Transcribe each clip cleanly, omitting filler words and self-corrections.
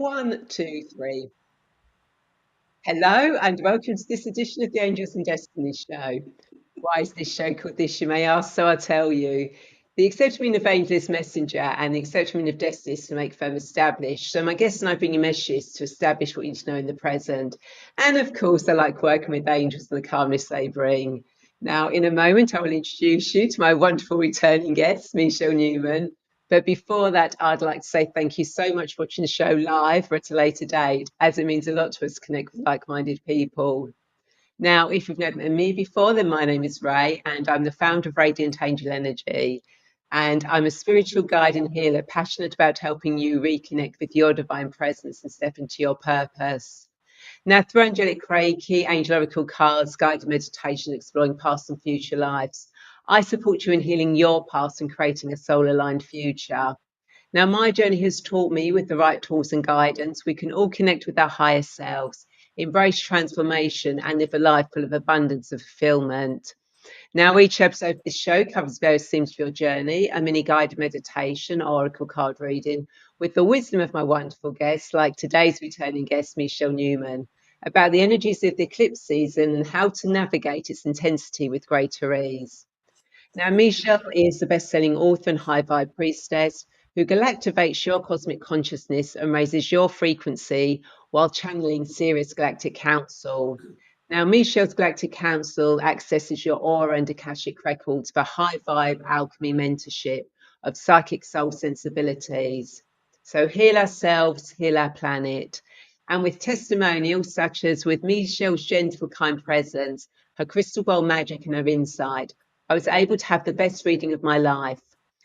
One, two, three. Hello, and welcome to this edition of the Angels and Destiny Show. Why is this show called this, you may ask? So I'll tell you. The acceptable of Angel's messenger and the acceptable of destiny is to make firm established. So my guests and I bring you messages to establish what you need to know in the present. And of course, I like working with angels and the calmness they bring. Now, in a moment, I will introduce you to my wonderful returning guest, Michele Newman. But before that, I'd like to say thank you so much for watching the show live or at a later date, as it means a lot to us to connect with like-minded people. Now, if you've never met me before, then my name is Ray, and I'm the founder of Radiant Angel Energy. And I'm a spiritual guide and healer, passionate about helping you reconnect with your divine presence and step into your purpose. Now, through angelic Reiki, angel oracle cards, guided meditation, exploring past and future lives, I support you in healing your past and creating a soul-aligned future. Now, my journey has taught me with the right tools and guidance, we can all connect with our higher selves, embrace transformation, and live a life full of abundance and fulfillment. Now, each episode of this show covers various themes of your journey, a mini guided meditation, oracle card reading, with the wisdom of my wonderful guests, like today's returning guest, Michele Newman, about the energies of the eclipse season and how to navigate its intensity with greater ease. Now, Michele is the best-selling author and High Vibe Priestess who galactivates your cosmic consciousness and raises your frequency while channeling Sirius Galactic Council. Now, Michelle's Galactic Council accesses your aura and Akashic records for high vibe alchemy mentorship of psychic soul sensibilities. So heal ourselves, heal our planet. And with testimonials such as with Michelle's gentle, kind presence, her crystal ball magic and her insight, I was able to have the best reading of my life.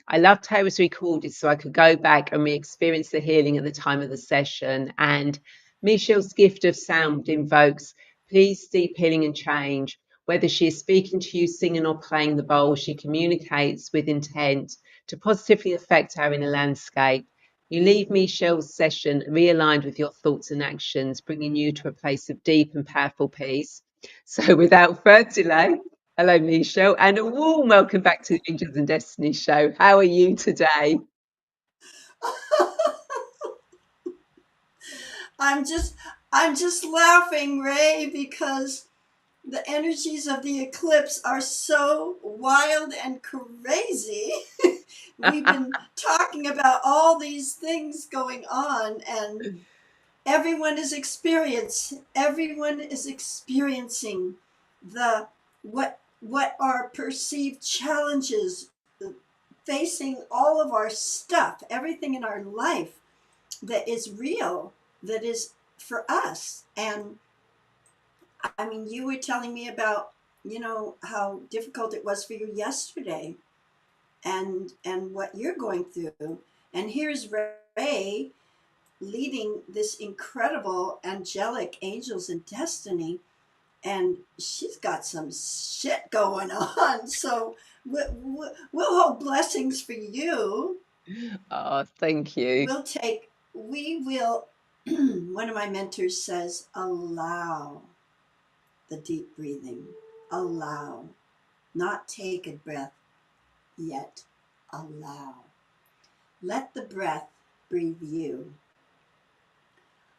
I loved how it was recorded so I could go back and re-experience the healing at the time of the session. And Michelle's gift of sound invokes peace, deep healing and change. Whether she is speaking to you, singing or playing the bowl, she communicates with intent to positively affect our inner landscape. You leave Michelle's session realigned with your thoughts and actions, bringing you to a place of deep and powerful peace. So without further delay, hello, Michelle, and a warm welcome back to the Angels and Destiny show. How are you today? I'm just I'm just laughing, Ray, because the energies of the eclipse are so wild and crazy. We've been talking about all these things going on, and everyone is experiencing the what are perceived challenges, facing all of our stuff, everything in our life that is real, that is for us. And I mean, you were telling me about, how difficult it was for you yesterday, and what you're going through. And here's Ray leading this incredible angelic angels and destiny, and she's got some shit going on. So we'll hold blessings for you. Oh, thank you. We will. One of my mentors says, allow the deep breathing. Allow. Not take a breath yet. Allow. Let the breath breathe you.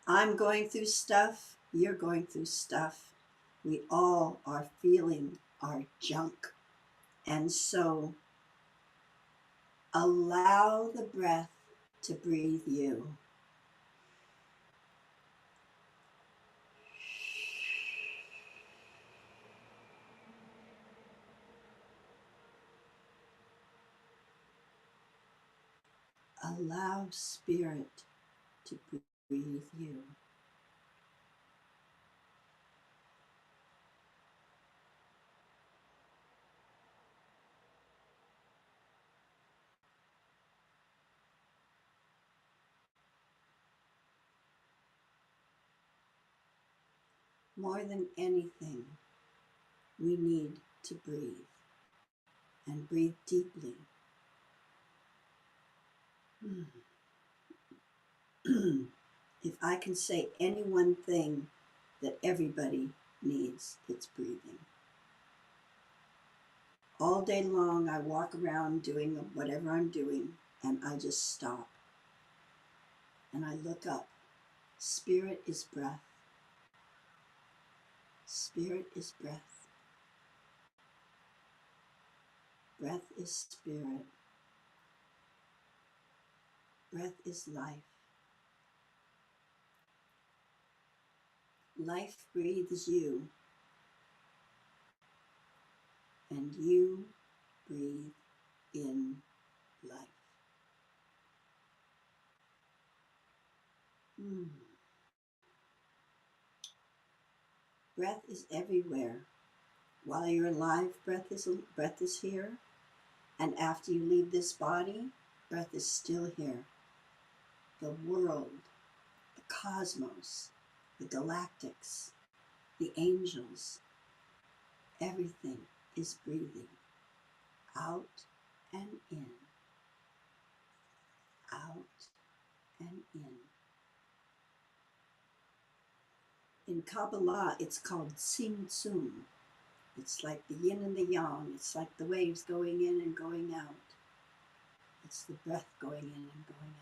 I'm going through stuff. You're going through stuff. We all are feeling our junk. And so allow the breath to breathe you. Allow spirit to breathe you. More than anything, we need to breathe and breathe deeply. If I can say any one thing that everybody needs, it's breathing. All day long, I walk around doing whatever I'm doing, and I just stop. And I look up, Spirit is breath. Spirit is breath. Breath is spirit. Breath is life. Life breathes you, and you breathe in life. Breath is everywhere. While you're alive, breath is here, and after you leave this body, breath is still here. The world, the cosmos, the galactics, the angels, everything is breathing out and in, out and in. In Kabbalah, it's called Tzimtzum. It's like the yin and the yang. It's like the waves going in and going out. It's the breath going in and going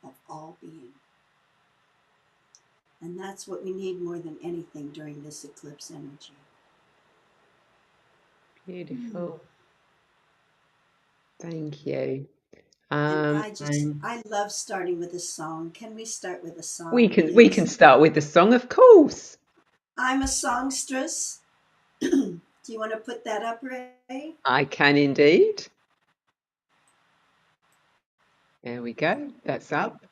out of all being. And that's what we need more than anything during this eclipse energy. Beautiful. Thank you. And I love starting with a song. Can we start with a song? We can start with the song, of course. I'm a songstress. Do you want to put that up, Ray? I can indeed. There we go. That's up.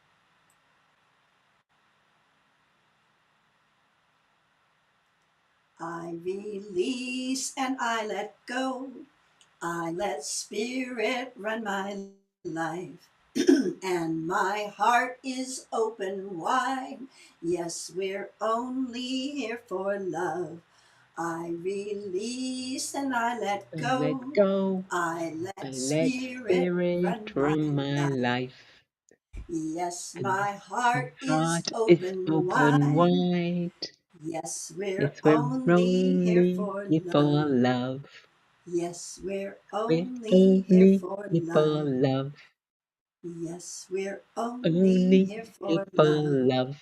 I release and I let go. I let spirit run my life. And my heart is open wide. Yes, we're only here for love. I release and I let go. Let go. I let spirit run my life. Yes, my heart is open wide. Yes, we're only here for love. Yes, we're only here for love. Yes, we're only here for love.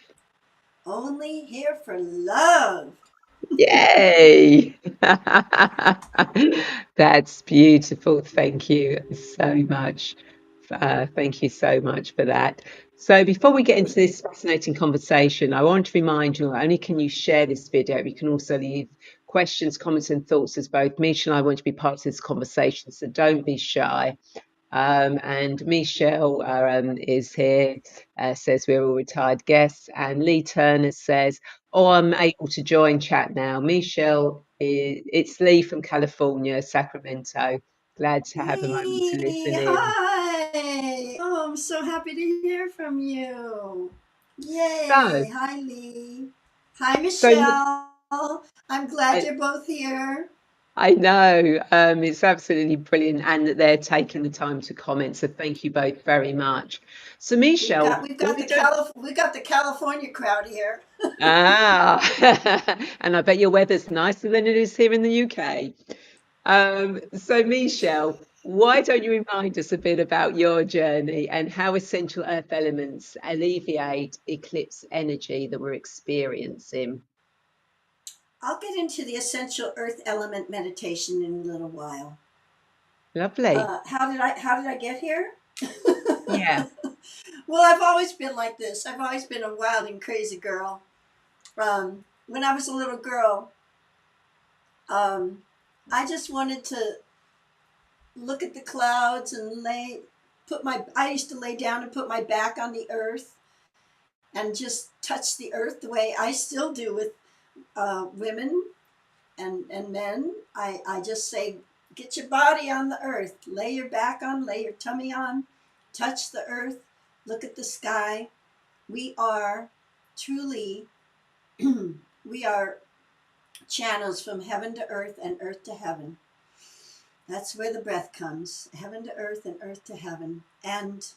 Only here for love. Yay! That's beautiful. Thank you so much. Thank you so much for that. So before we get into this fascinating conversation, I want to remind you, not only can you share this video, you can also leave questions, comments and thoughts, as both Michele and I want to be part of this conversation. So don't be shy. And Michele is here, says we're all retired guests. And Lee Turner says, oh, I'm able to join chat now. Michele, it's Lee from California, Sacramento. Glad to have a moment to listen in. Hi! Oh, I'm so happy to hear from you. Yay! So, Hi, Lee. Hi, Michele. I'm glad you're both here. I know, it's absolutely brilliant, and that they're taking the time to comment. So thank you both very much. So Michele, we've got the California crowd here. And I bet your weather's nicer than it is here in the UK. So Michele, why don't you remind us a bit about your journey and how essential earth elements alleviate eclipse energy that we're experiencing? I'll get into the essential earth element meditation in a little while. Lovely. How did I get here? Yeah. Well, I've always been like this. I've always been a wild and crazy girl. When I was a little girl, I just wanted to look at the clouds and I used to lay down and put my back on the earth and just touch the earth the way I still do with women and men. I just say, get your body on the earth, lay your back on, lay your tummy on, touch the earth, look at the sky. We are truly, we are channels from heaven to earth and earth to heaven. That's where the breath comes, heaven to earth and earth to heaven. And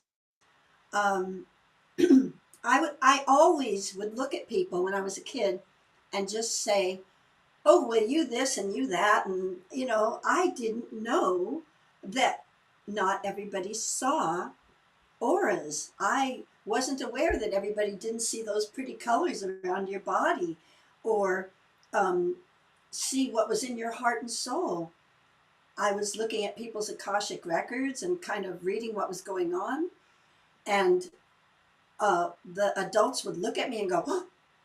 I always would look at people when I was a kid and just say, oh, well, you this and you that. And, I didn't know that not everybody saw auras. I wasn't aware that everybody didn't see those pretty colors around your body, or um, see what was in your heart and soul. I was looking at people's Akashic records and kind of reading what was going on. And the adults would look at me and go,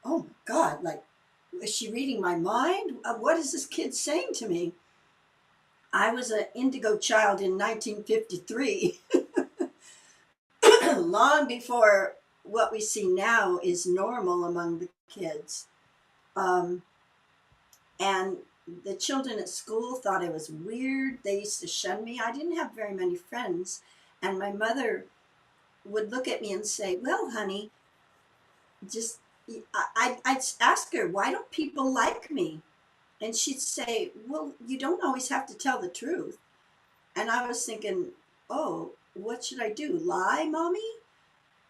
oh my God, like, is she reading my mind? What is this kid saying to me? I was an indigo child in 1953, long before what we see now is normal among the kids. Um, and the children at school thought I was weird. They used to shun me. I didn't have very many friends. And my mother would look at me and say, well, honey, just, I'd ask her, why don't people like me? And she'd say, well, you don't always have to tell the truth. And I was thinking, oh, what should I do? Lie, Mommy?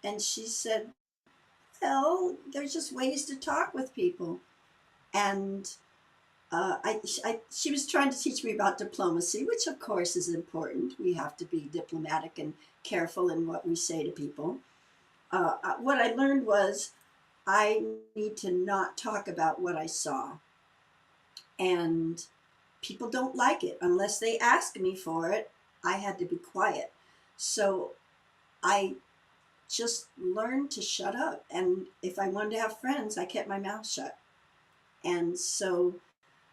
And she said, well, there's just ways to talk with people. And she was trying to teach me about diplomacy, which of course is important. We have to be diplomatic and careful in what we say to people. What I learned was I need to not talk about what I saw. And people don't like it unless they ask me for it. I had to be quiet. So I just learned to shut up. And if I wanted to have friends, I kept my mouth shut. And so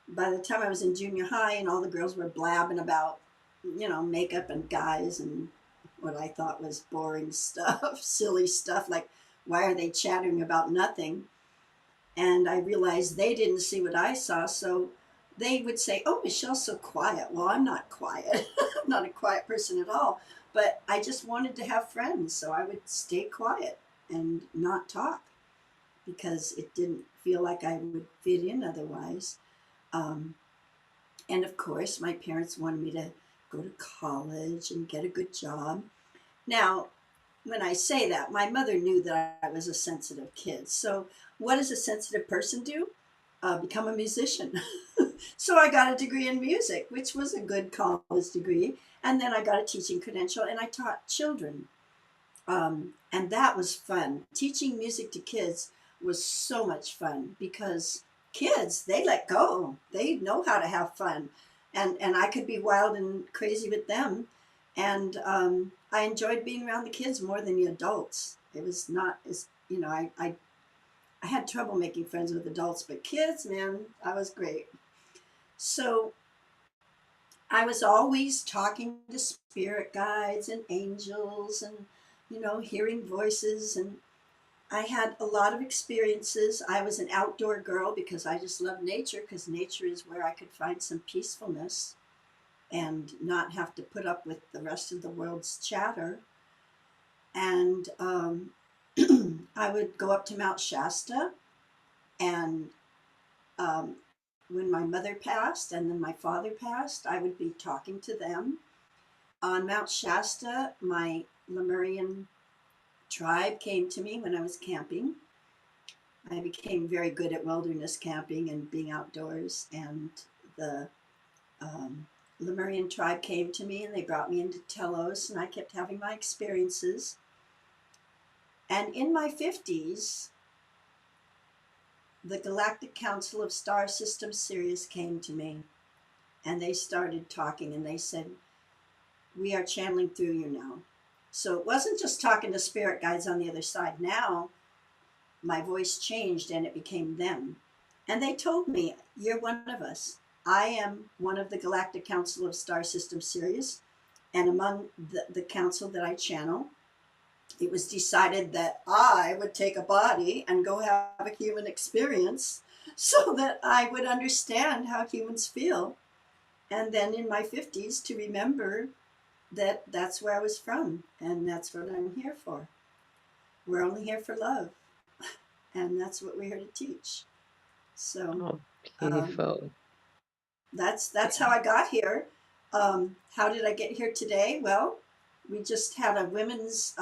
by the time I was in junior high and all the girls were blabbing about, makeup and guys and what I thought was boring stuff, silly stuff, like why are they chattering about nothing? And I realized they didn't see what I saw. So they would say, oh, Michelle's so quiet. Well, I'm not quiet. I'm not a quiet person at all. But I just wanted to have friends. So I would stay quiet and not talk because it didn't feel like I would fit in otherwise. And of course, my parents wanted me to go to college and get a good job. Now, when I say that, my mother knew that I was a sensitive kid. So what does a sensitive person do? Become a musician. So I got a degree in music, which was a good college degree. And then I got a teaching credential and I taught children. And that was fun. Teaching music to kids was so much fun because kids, they let go. They know how to have fun. And I could be wild and crazy with them. And I enjoyed being around the kids more than the adults. It was not as, I had trouble making friends with adults, but kids, man, I was great. So I was always talking to spirit guides and angels and, hearing voices. And I had a lot of experiences. I was an outdoor girl because I just love nature, because nature is where I could find some peacefulness and not have to put up with the rest of the world's chatter. And I would go up to Mount Shasta, and when my mother passed and then my father passed, I would be talking to them. On Mount Shasta, my Lemurian tribe came to me when I was camping. I became very good at wilderness camping and being outdoors, and the Lemurian tribe came to me and they brought me into Telos, and I kept having my experiences. And in my 50s, the Galactic Council of Star System Sirius came to me, and they started talking, and they said, we are channeling through you now. So it wasn't just talking to spirit guides on the other side. Now my voice changed and it became them. And they told me, you're one of us. I am one of the Galactic Council of Star System Sirius. And among the council that I channel, it was decided that I would take a body and go have a human experience so that I would understand how humans feel. And then in my 50s to remember that that's where I was from, and that's what I'm here for. We're only here for love, and that's what we're here to teach. So beautiful. That's how I got here. How did I get here today? Well, we just had a women's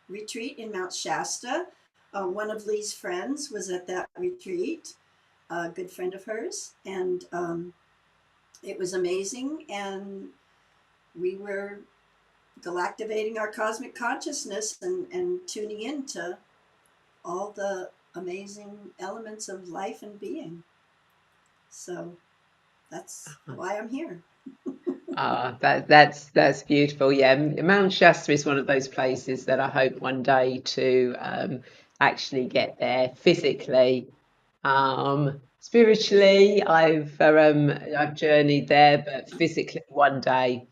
retreat in Mount Shasta. One of Lee's friends was at that retreat, a good friend of hers, and it was amazing. And we were galactivating our cosmic consciousness and tuning into all the amazing elements of life and being. So that's why I'm here. That's beautiful. Yeah, Mount Shasta is one of those places that I hope one day to actually get there physically. Spiritually, I've journeyed there, but physically one day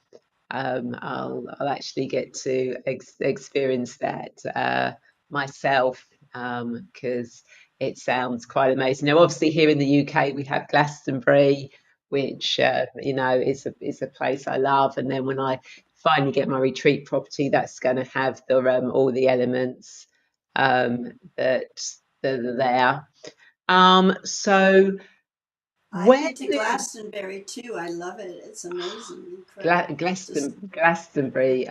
I'll actually get to experience that myself, because it sounds quite amazing. Now, obviously, here in the UK, we have Glastonbury, which is a place I love. And then when I finally get my retreat property, that's going to have all the elements that are there. So I've where been to do Glastonbury too. I love it. It's amazing, incredible. Just Glastonbury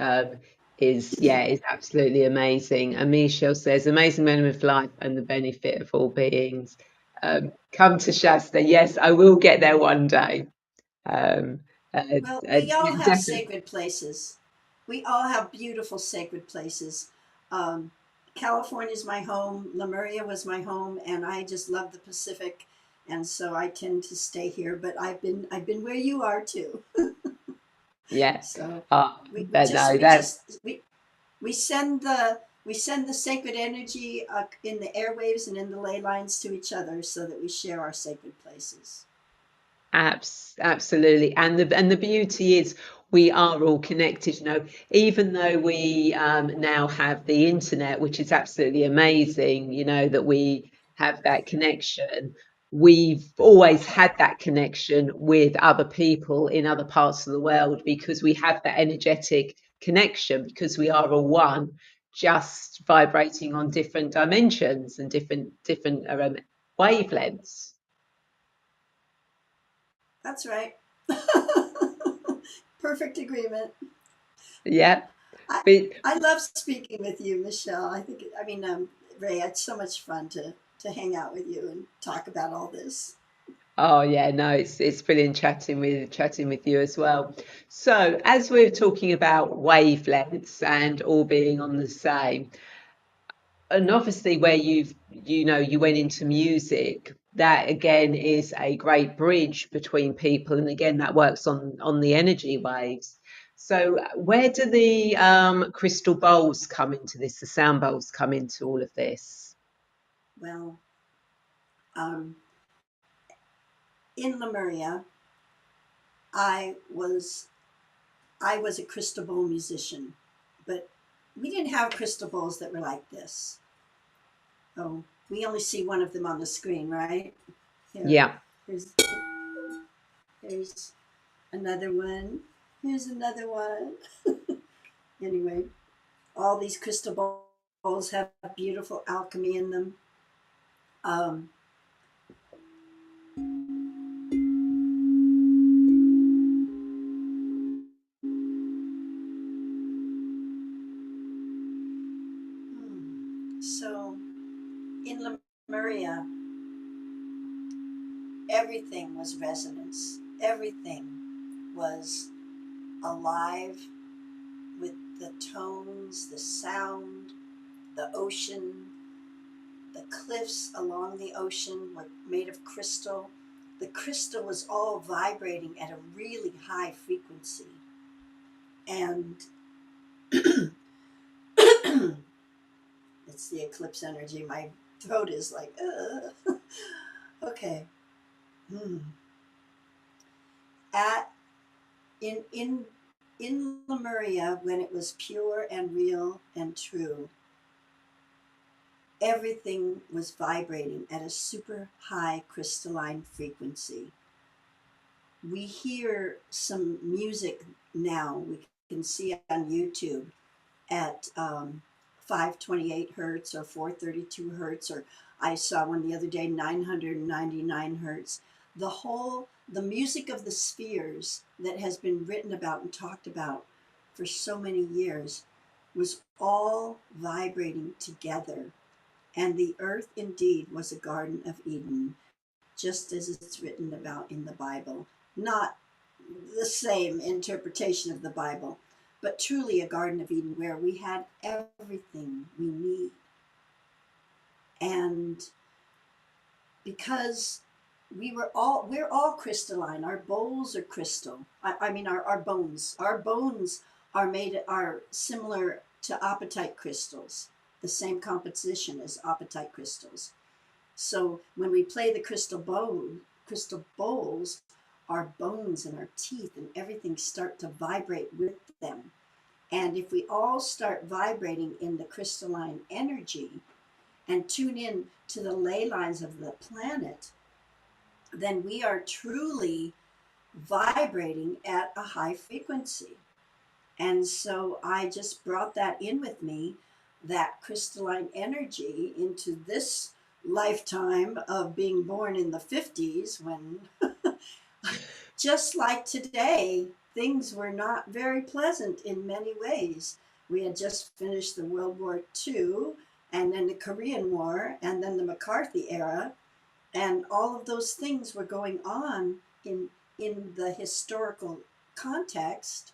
is absolutely amazing. And Michele says, amazing moment of life and the benefit of all beings. Come to Shasta. Yes, I will get there one day. Um, well, we all have Definitely. sacred places. We all have beautiful sacred places. Um, California is my home. Lemuria was my home, and I just love the Pacific, and so I tend to stay here. But I've been where you are too. Yeah. So Uh, we but just no, we that just we send the sacred energy in the airwaves and in the ley lines to each other, so that we share our sacred places. Absolutely, and the beauty is we are all connected. Even though we now have the internet, which is absolutely amazing. That we have that connection. We've always had that connection with other people in other parts of the world because we have that energetic connection because we are all one, just vibrating on different dimensions and different wavelengths. That's right. Perfect agreement. Yeah. I But I love speaking with you, Michelle. Ray, it's so much fun to hang out with you and talk about all this. oh yeah, no, it's brilliant chatting with you as well. So as we're talking about wavelengths and all being on the same, and obviously where you went into music, that again is a great bridge between people, and again that works on the energy waves. So where do the crystal bowls come into this, the sound bowls come into all of this? Well, um, in Lemuria, I was I was a crystal bowl musician, but we didn't have crystal bowls that were like this. Oh, we only see one of them on the screen, right? Here, Yeah. here's here's another one. Here's another one. Anyway, all these crystal bowls have beautiful alchemy in them. Um, so in Lemuria, everything was resonance. Everything was alive with the tones, the sound, the ocean, the cliffs along the ocean were made of crystal. The crystal was all vibrating at a really high frequency. And it's the eclipse energy. My throat is like, okay. Hmm. At in Lemuria, when it was pure and real and true, everything was vibrating at a super high crystalline frequency. We hear some music now. We can see it on YouTube at 528 hertz or 432 hertz, or I saw one the other day, 999 hertz. The music of the spheres that has been written about and talked about for so many years was all vibrating together. And the earth indeed was a Garden of Eden, just as it's written about in the Bible. Not the same interpretation of the Bible, but truly a Garden of Eden where we had everything we need. And because we're all crystalline. Our bowls are crystal. I mean our bones. Our bones are similar to apatite crystals, the same composition as apatite crystals. So when we play the crystal bowls, our bones and our teeth and everything start to vibrate with them. And if we all start vibrating in the crystalline energy and tune in to the ley lines of the planet, then we are truly vibrating at a high frequency. And so I just brought that in with me, that crystalline energy, into this lifetime of being born in the 50s when, just like today, things were not very pleasant in many ways. We had just finished the World War II, and then the Korean War, and then the McCarthy era, and all of those things were going on in the historical context,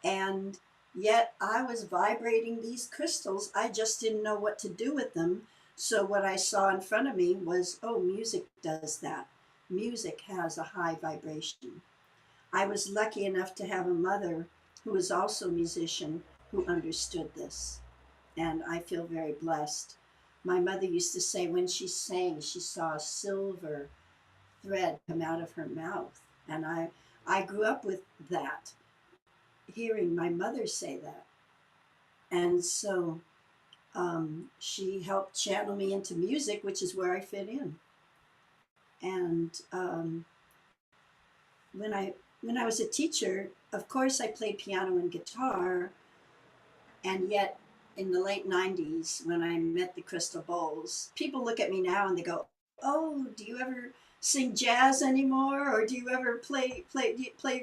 and yet I was vibrating these crystals. I just didn't know what to do with them. So what I saw in front of me was, oh, music does that. Music has a high vibration. I was lucky enough to have a mother who was also a musician who understood this, and I feel very blessed. My mother used to say when she sang, she saw a silver thread come out of her mouth. And I grew up with that, hearing my mother say that. And so she helped channel me into music, which is where I fit in. And when I was a teacher, of course, I played piano and guitar. And yet, in the late 90s, when I met the Crystal Bowls, people look at me now and they go, oh, do you ever sing jazz anymore? Or do you ever play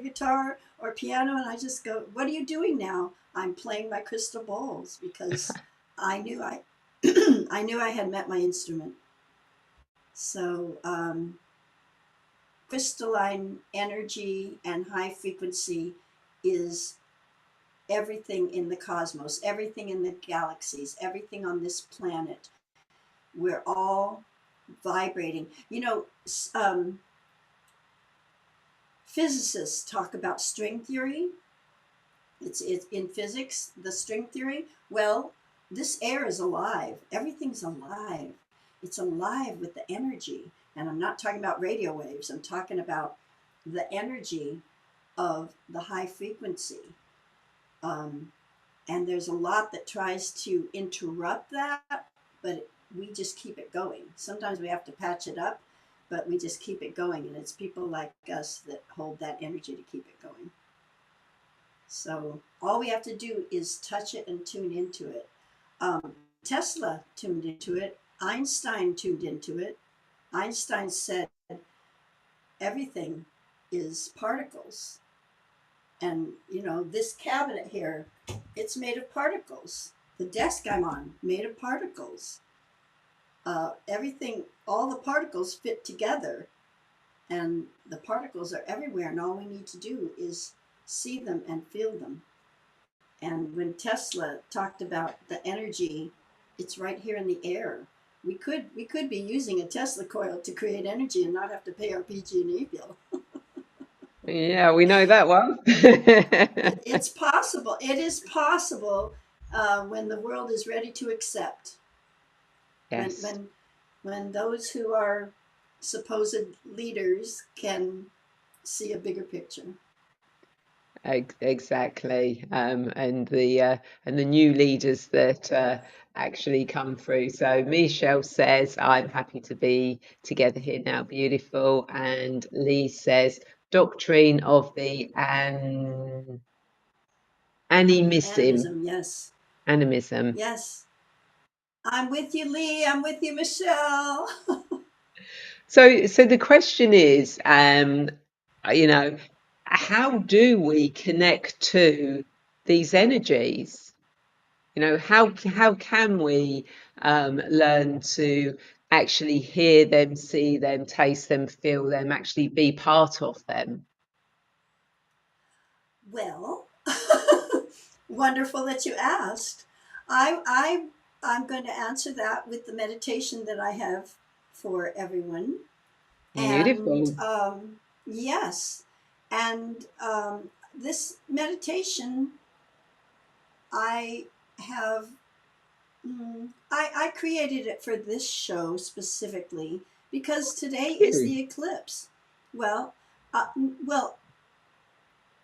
guitar or piano? And I just go, what are you doing now? I'm playing my Crystal Bowls, because I knew I knew I had met my instrument. So crystalline energy and high frequency is everything in the cosmos, everything in the galaxies, everything on this planet. We're all vibrating. You know, physicists talk about string theory. It's in physics, the string theory. Well, this air is alive. Everything's alive. It's alive with the energy. And I'm not talking about radio waves. I'm talking about the energy of the high frequency. And there's a lot that tries to interrupt that, but we just keep it going. Sometimes we have to patch it up, but we just keep it going. And it's people like us that hold that energy to keep it going. So all we have to do is touch it and tune into it. Tesla tuned into it. Einstein tuned into it. Einstein said everything is particles. And, you know, this cabinet here, it's made of particles. The desk I'm on, made of particles. Everything, all the particles fit together. And the particles are everywhere. And all we need to do is see them and feel them. And when Tesla talked about the energy, it's right here in the air. We could be using a Tesla coil to create energy and not have to pay our PG&E bill. Yeah, we know that one. It's possible. It is possible when the world is ready to accept. Yes. When those who are supposed leaders can see a bigger picture. Exactly. And the new leaders that actually come through. So Michele says, I'm happy to be together here now, beautiful. And Lee says, doctrine of the Animism, yes. animism. Yes. I'm with you, Lee. I'm with you, Michele. So the question is, you know, how do we connect to these energies? You know, how can we learn to actually hear them, see them, taste them, feel them, actually be part of them? Well, Wonderful that you asked. I'm going to answer that with the meditation that I have for everyone. And Beautiful. yes, and this meditation I have, I created it for this show specifically because today is Phew. the eclipse. Well, uh, well,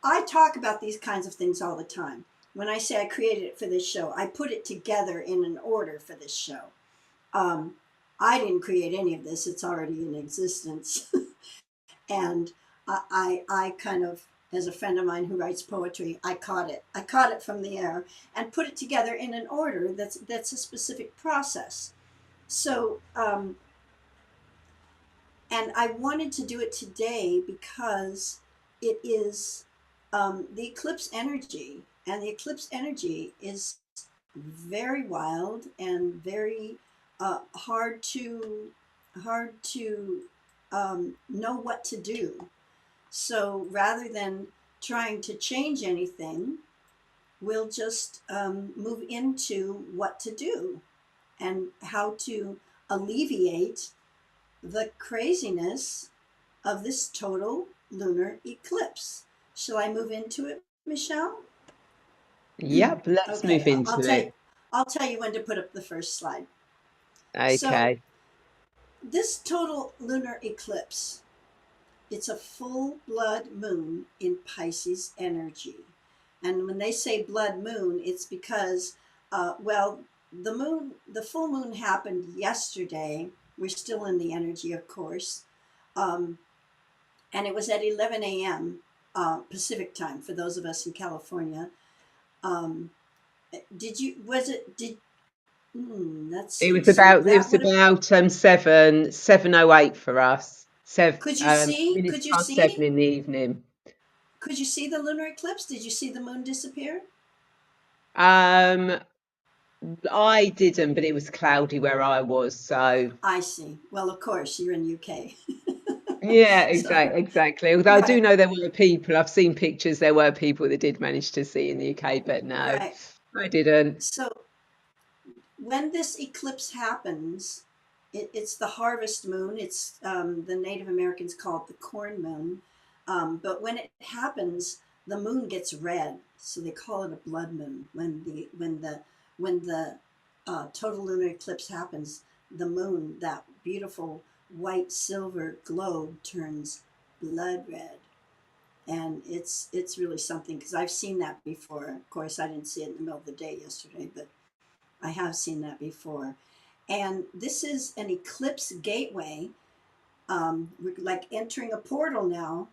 I talk about these kinds of things all the time. When I say I created it for this show, I put it together in an order for this show. Um, I didn't create any of this; it's already in existence. And I kind of, as a friend of mine who writes poetry, I caught it. I caught it from the air and put it together in an order that's a specific process. So, and I wanted to do it today because it is the eclipse energy, and the eclipse energy is very wild and very hard to know what to do. So rather than trying to change anything, we'll just move into what to do and how to alleviate the craziness of this total lunar eclipse. Shall I move into it, Michelle? Yep, let's Okay, move into it. I'll tell you when to put up the first slide. So Okay. this total lunar eclipse, it's a full blood moon in Pisces energy. And when they say blood moon, it's because, well, the full moon happened yesterday. We're still in the energy, of course. Um, and it was at 11 a.m. Pacific time for those of us in California. Um, was it, let's It see. was So about that would have, 7:08 for us. could Minutes you past seven see, in the evening. could you see the lunar eclipse? Did you see the moon disappear? Um, I didn't, but it was cloudy where I was, so I see. Well, of course, you're in UK. yeah, So, exactly. Although I do right, know there were people, I've seen pictures, there were people that did manage to see in the UK, but no, right. I didn't. So, when this eclipse happens, it's the harvest moon. It's the Native Americans call it the corn moon. But when it happens, the moon gets red, so they call it a blood moon. When the total lunar eclipse happens, the moon, that beautiful white silver globe, turns blood red, and it's really something because I've seen that before. Of course, I didn't see it in the middle of the day yesterday, but I have seen that before. And this is an eclipse gateway. We're like entering a portal now.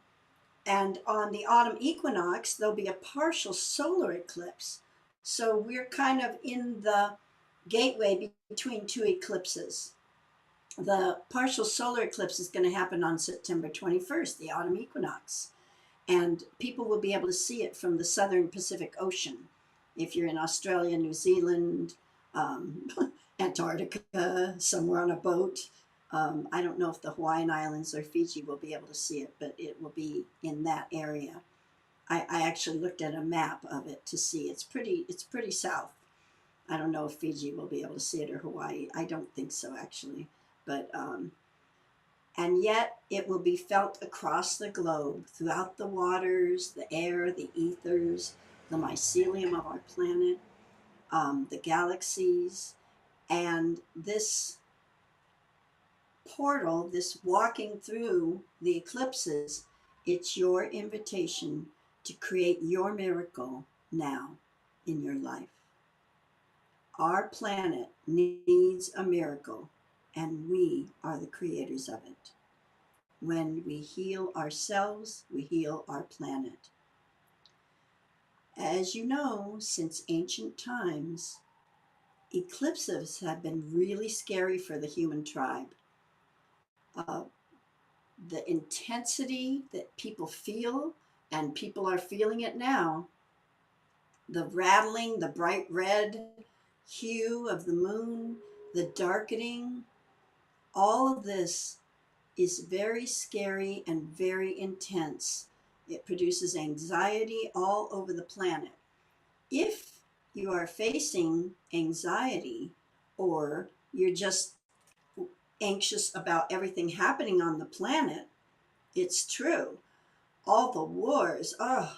And on the autumn equinox, there'll be a partial solar eclipse. So we're kind of in the gateway between two eclipses. The partial solar eclipse is going to happen on September 21st, the autumn equinox. And people will be able to see it from the southern Pacific Ocean. If you're in Australia, New Zealand, um, Antarctica, somewhere on a boat. I don't know if the Hawaiian Islands or Fiji will be able to see it, but it will be in that area. I actually looked at a map of it to see. It's pretty south. I don't know if Fiji will be able to see it or Hawaii. I don't think so actually, but and yet it will be felt across the globe, throughout the waters, the air, the ethers, the mycelium of our planet, the galaxies. And this portal, this walking through the eclipses, it's your invitation to create your miracle now in your life. Our planet needs a miracle, and we are the creators of it. When we heal ourselves, we heal our planet. As you know, since ancient times, eclipses have been really scary for the human tribe. Uh, the intensity that people feel, and people are feeling it now, the rattling, the bright red hue of the moon, the darkening, all of this is very scary and very intense. It produces anxiety all over the planet. if you are facing anxiety, or you're just anxious about everything happening on the planet, it's true. All the wars, oh,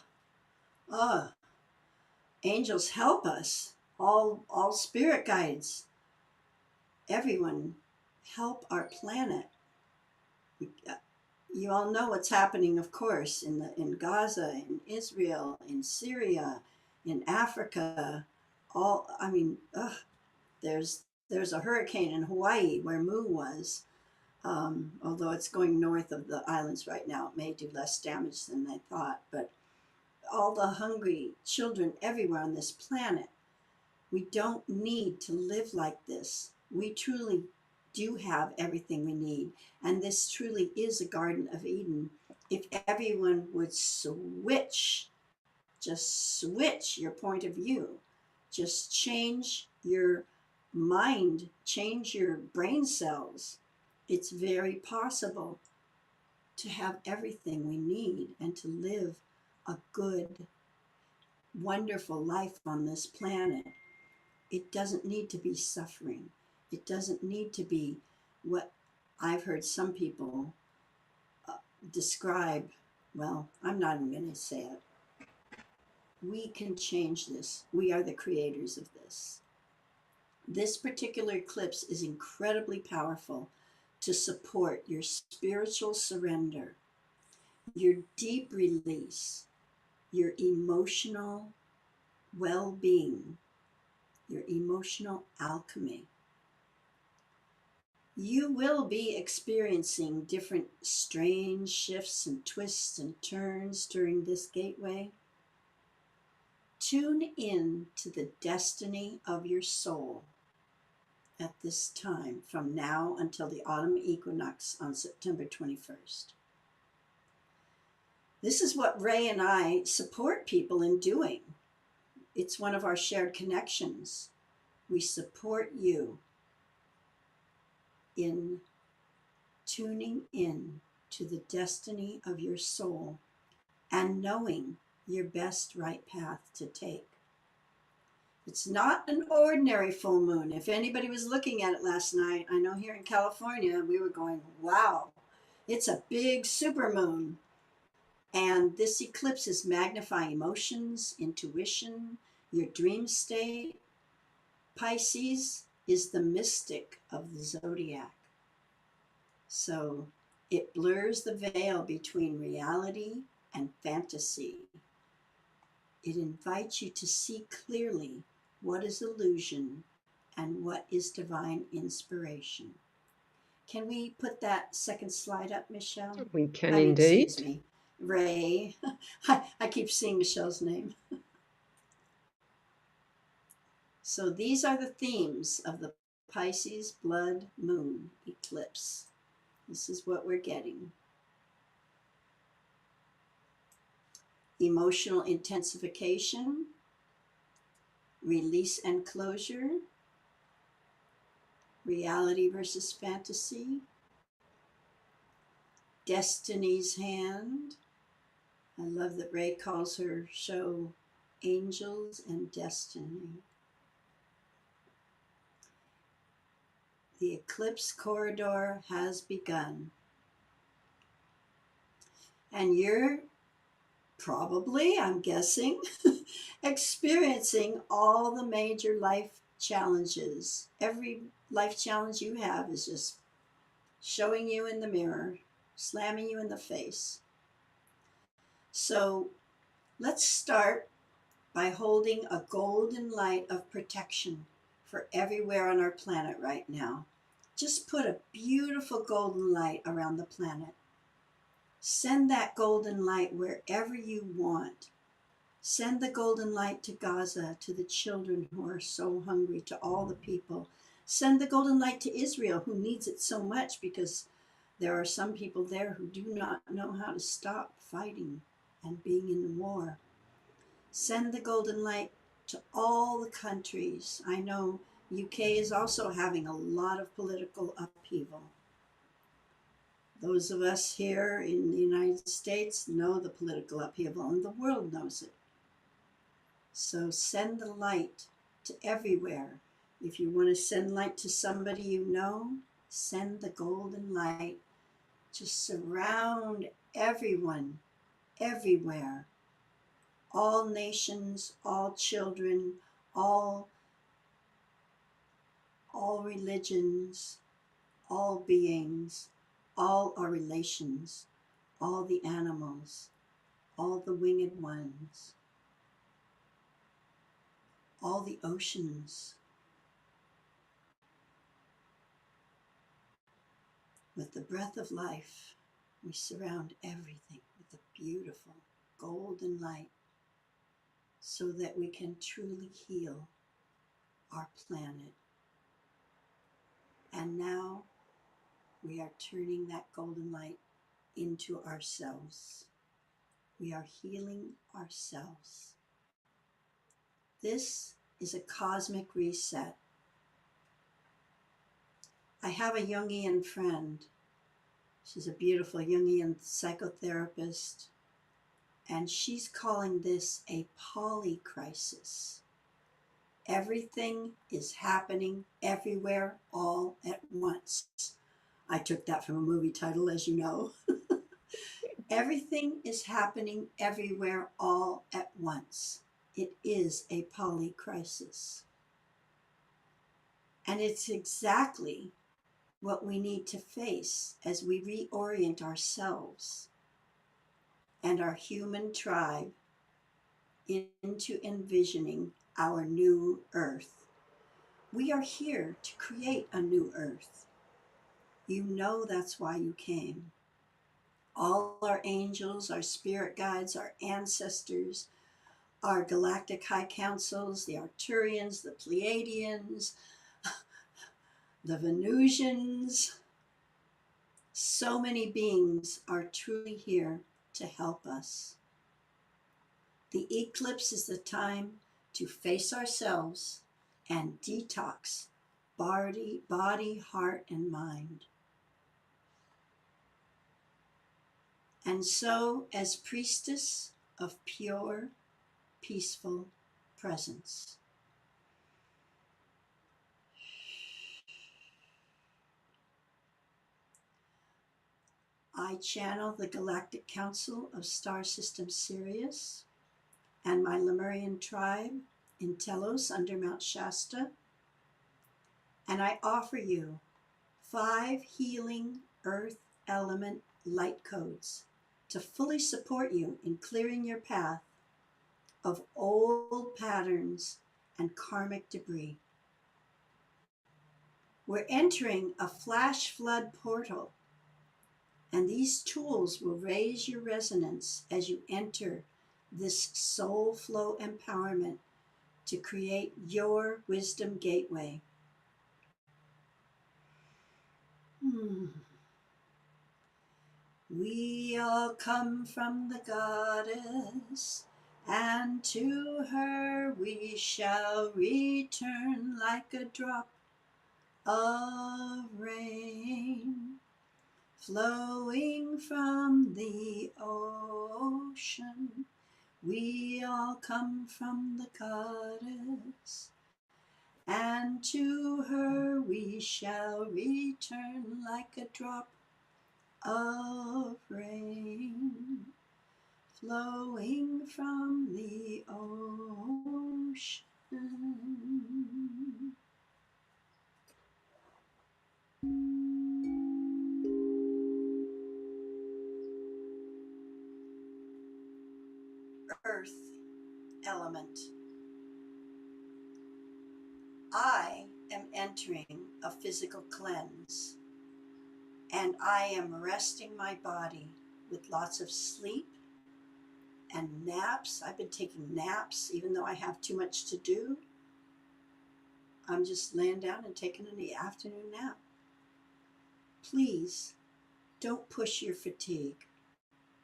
angels help us. All spirit guides, everyone, help our planet. You all know what's happening, of course, in Gaza, in Israel, in Syria, in Africa. There's a hurricane in Hawaii where Mu was. Although it's going north of the islands right now, it may do less damage than they thought. But all the hungry children everywhere on this planet, we don't need to live like this. We truly do have everything we need. And this truly is a Garden of Eden. If everyone would just switch your point of view, just change your mind, change your brain cells, it's very possible to have everything we need and to live a good, wonderful life on this planet. It doesn't need to be suffering. It doesn't need to be what I've heard some people describe. Well, I'm not even going to say it. We can change this. We are the creators of this. This particular eclipse is incredibly powerful to support your spiritual surrender, your deep release, your emotional well-being, your emotional alchemy. You will be experiencing different strange shifts and twists and turns during this gateway. Tune in to the destiny of your soul at this time, from now until the autumn equinox on September 21st. This is what Ray and I support people in doing. It's one of our shared connections. We support you in tuning in to the destiny of your soul and knowing your best right path to take. It's not an ordinary full moon. If anybody was looking at it last night, I know here in California, we were going, wow, it's a big super moon. And this eclipse is magnifying emotions, intuition, your dream state. Pisces is the mystic of the zodiac. So it blurs the veil between reality and fantasy. It invites you to see clearly what is illusion and what is divine inspiration. Can we put that second slide up, Michele? We can indeed. Excuse me, Ray. I keep seeing Michelle's name. So these are the themes of the Pisces blood moon eclipse. This is what we're getting. Emotional intensification, release and closure, reality versus fantasy, destiny's hand. I love that Ray calls her show Angels and Destiny. The eclipse corridor has begun. And you're probably, I'm guessing, experiencing all the major life challenges. Every life challenge you have is just showing you in the mirror, slamming you in the face. So let's start by holding a golden light of protection for everywhere on our planet right now. Just put a beautiful golden light around the planet. Send that golden light wherever you want. Send the golden light to Gaza, to the children who are so hungry, to all the people. Send the golden light to Israel, who needs it so much because there are some people there who do not know how to stop fighting and being in war. Send the golden light to all the countries. I know UK is also having a lot of political upheaval. Those of us here in the United States know the political upheaval, and the world knows it. So send the light to everywhere. If you want to send light to somebody you know, send the golden light. Just surround everyone, everywhere. All nations, all children, all all religions, all beings, all our relations, all the animals, all the winged ones, all the oceans. With the breath of life, we surround everything with a beautiful golden light so that we can truly heal our planet. And now we are turning that golden light into ourselves. We are healing ourselves. This is a cosmic reset. I have a Jungian friend. She's a beautiful Jungian psychotherapist, and she's calling this a polycrisis. Everything is happening everywhere all at once. I took that from a movie title, as you know. Everything is happening everywhere all at once. It is a polycrisis. And it's exactly what we need to face as we reorient ourselves and our human tribe into envisioning our new earth. We are here to create a new earth. You know that's why you came. All our angels, our spirit guides, our ancestors, our galactic high councils, the Arcturians, the Pleiadians, the Venusians, so many beings are truly here to help us. The eclipse is the time to face ourselves and detox body, heart, and mind. And so, as priestess of pure, peaceful presence, I channel the Galactic Council of Star System Sirius and my Lemurian tribe in Telos under Mount Shasta, and I offer you 5 healing earth element light codes to fully support you in clearing your path of old patterns and karmic debris. We're entering a flash flood portal, and these tools will raise your resonance as you enter this soul flow empowerment to create your wisdom gateway. We all come from the goddess, and to her we shall return like a drop of rain flowing from the ocean. We all come from the goddess, and to her we shall return like a drop of rain flowing from the ocean. Earth element. I am entering a physical cleanse, and I am resting my body with lots of sleep and naps. I've been taking naps even though I have too much to do. I'm just laying down and taking an afternoon nap. Please don't push your fatigue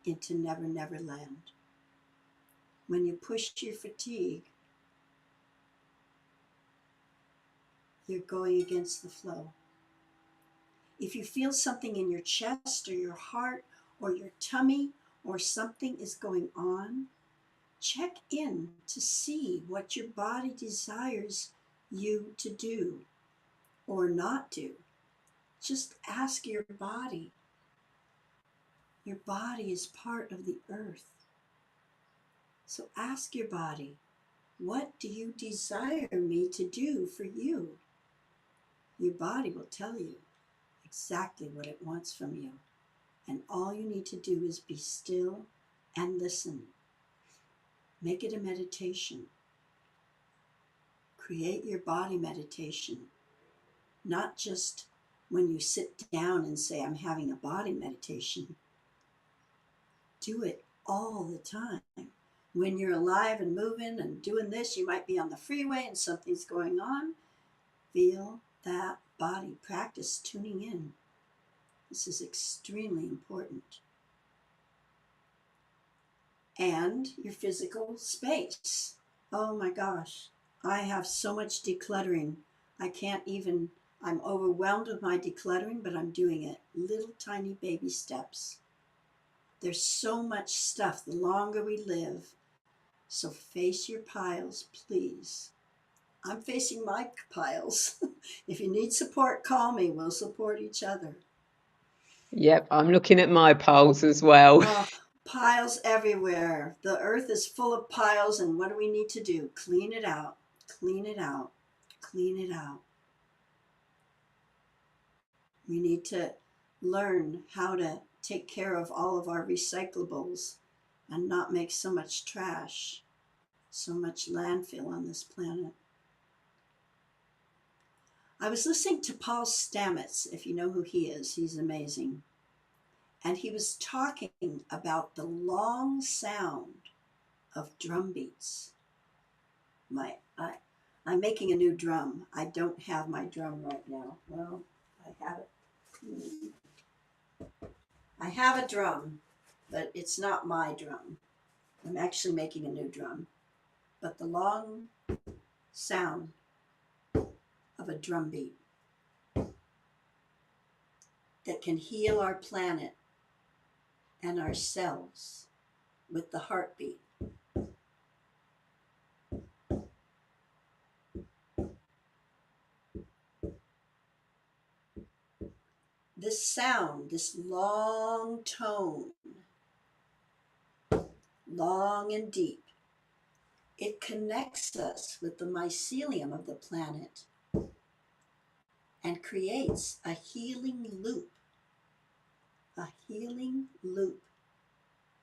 into Never Never Land. When you push your fatigue, you're going against the flow. If you feel something in your chest or your heart or your tummy or something is going on, check in to see what your body desires you to do or not do. Just ask your body. Your body is part of the earth. So ask your body, what do you desire me to do for you? Your body will tell you exactly what it wants from you. And all you need to do is be still and listen. Make it a meditation. Create your body meditation. Not just when you sit down and say, I'm having a body meditation. Do it all the time. When you're alive and moving and doing this, you might be on the freeway and something's going on. Feel that body. Practice tuning in. This is extremely important. And your physical space. Oh my gosh, I have so much decluttering. I'm overwhelmed with my decluttering, but I'm doing it. Little tiny baby steps. There's so much stuff the longer we live. So face your piles, please. I'm facing my piles. If you need support, call me. We'll support each other. Yep, I'm looking at my piles as well. Oh, piles everywhere. The earth is full of piles, and what do we need to do? Clean it out. Clean it out. Clean it out. We need to learn how to take care of all of our recyclables and not make so much trash, so much landfill on this planet. I was listening to Paul Stamets, if you know who he is. He's amazing. And he was talking about the long sound of drum beats. I'm making a new drum. I don't have my drum right now. Well, I have it. I have a drum, but it's not my drum. I'm actually making a new drum. But the long sound of a drum beat that can heal our planet and ourselves with the heartbeat. This sound, this long tone, long and deep, it connects us with the mycelium of the planet and creates a healing loop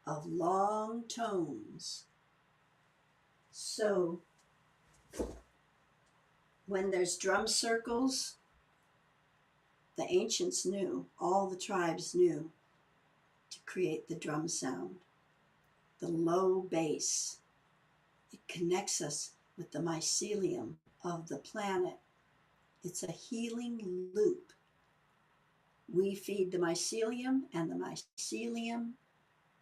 of long tones. So when there's drum circles, the ancients knew, all the tribes knew to create the drum sound, the low bass. It connects us with the mycelium of the planet. It's a healing loop. We feed the mycelium, and the mycelium,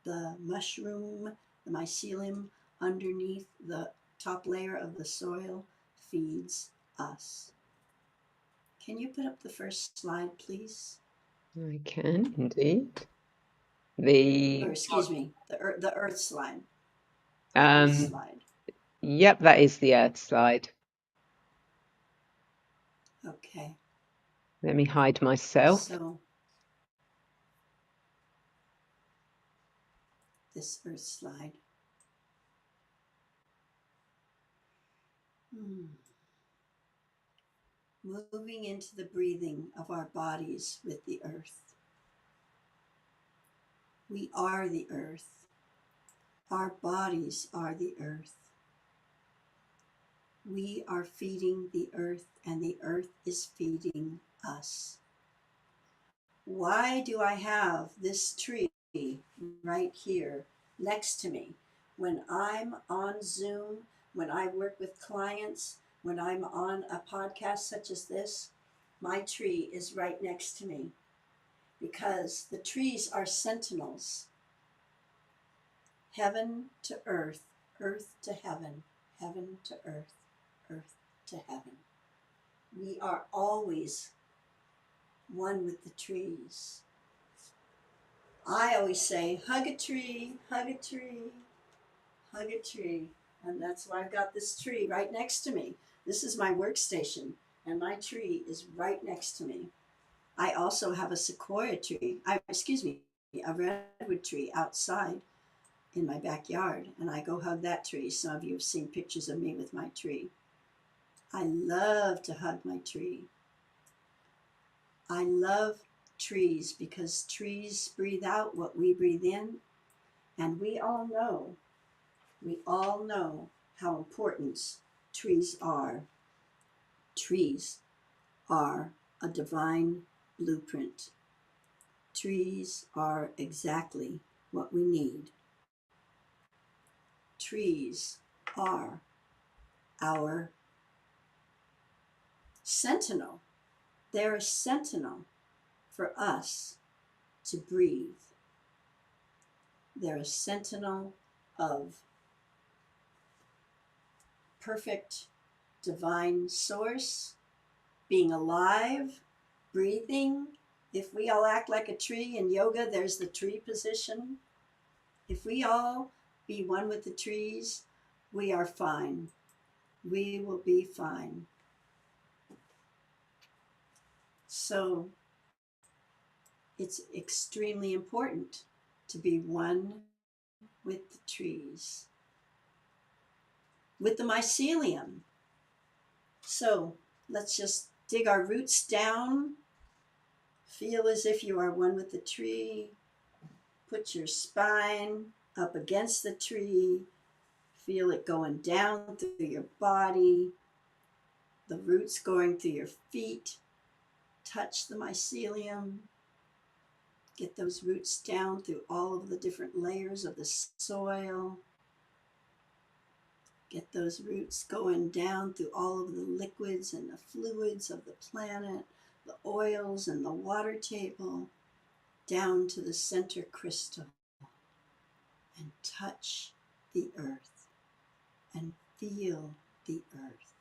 the mushroom, the mycelium underneath the top layer of the soil feeds us. Can you put up the first slide, please? I can indeed. The earth slide. Yep, that is the earth slide. Okay. Let me hide myself. So this earth slide. Moving into the breathing of our bodies with the earth. We are the earth. Our bodies are the earth. We are feeding the earth, and the earth is feeding us. Why do I have this tree right here next to me? When I'm on Zoom, when I work with clients, when I'm on a podcast such as this, my tree is right next to me because the trees are sentinels. Heaven to earth, earth to heaven, heaven to earth, earth to heaven. We are always one with the trees. I always say, hug a tree, hug a tree, hug a tree. And that's why I've got this tree right next to me. This is my workstation, and my tree is right next to me. I also have a sequoia tree, a redwood tree outside in my backyard, and I go hug that tree. Some of you have seen pictures of me with my tree. I love to hug my tree. I love trees because trees breathe out what we breathe in, and we all know how important trees are. Trees are a divine blueprint. Trees are exactly what we need. Trees are our sentinel. They're a sentinel for us to breathe. They're a sentinel of perfect divine source, being alive, breathing. If we all act like a tree in yoga, there's the tree position. If we all be one with the trees, we are fine. We will be fine. So it's extremely important to be one with the trees, with the mycelium. So let's just dig our roots down. Feel as if you are one with the tree. Put your spine up against the tree. Feel it going down through your body, the roots going through your feet. Touch the mycelium. Get those roots down through all of the different layers of the soil. Get those roots going down through all of the liquids and the fluids of the planet, the oils and the water table, down to the center crystal. And touch the earth and feel the earth.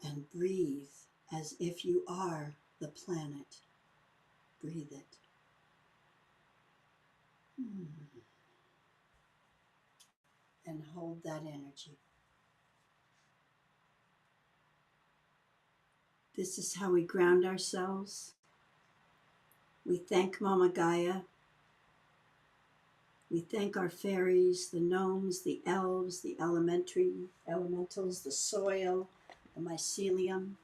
And breathe as if you are the planet. Breathe it. And hold that energy. This is how we ground ourselves. We thank Mama Gaia. We thank our fairies, the gnomes, the elves, the elementals, the soil, the mycelium.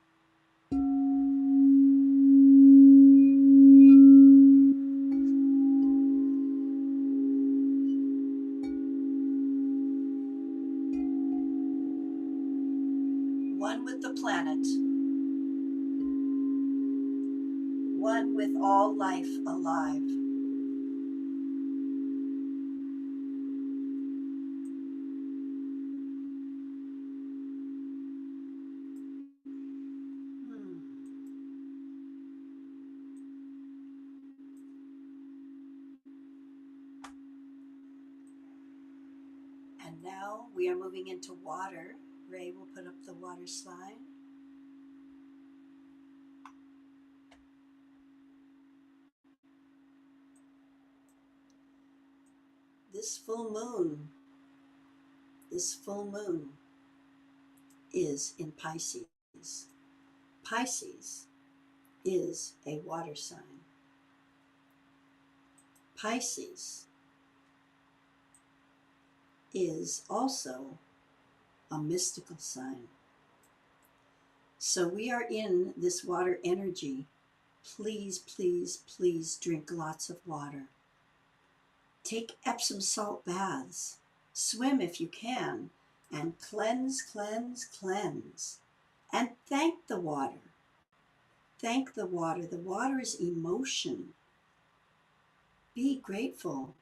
One with the planet. One with all life alive. And now we are moving into water. Ray will put up the water slide. This full moon is in Pisces. Pisces is a water sign. Pisces is also a mystical sign. So we are in this water energy. Please, please, please drink lots of water. Take Epsom salt baths. Swim if you can. And cleanse, cleanse, cleanse. And thank the water. Thank the water. The water is emotion. Be grateful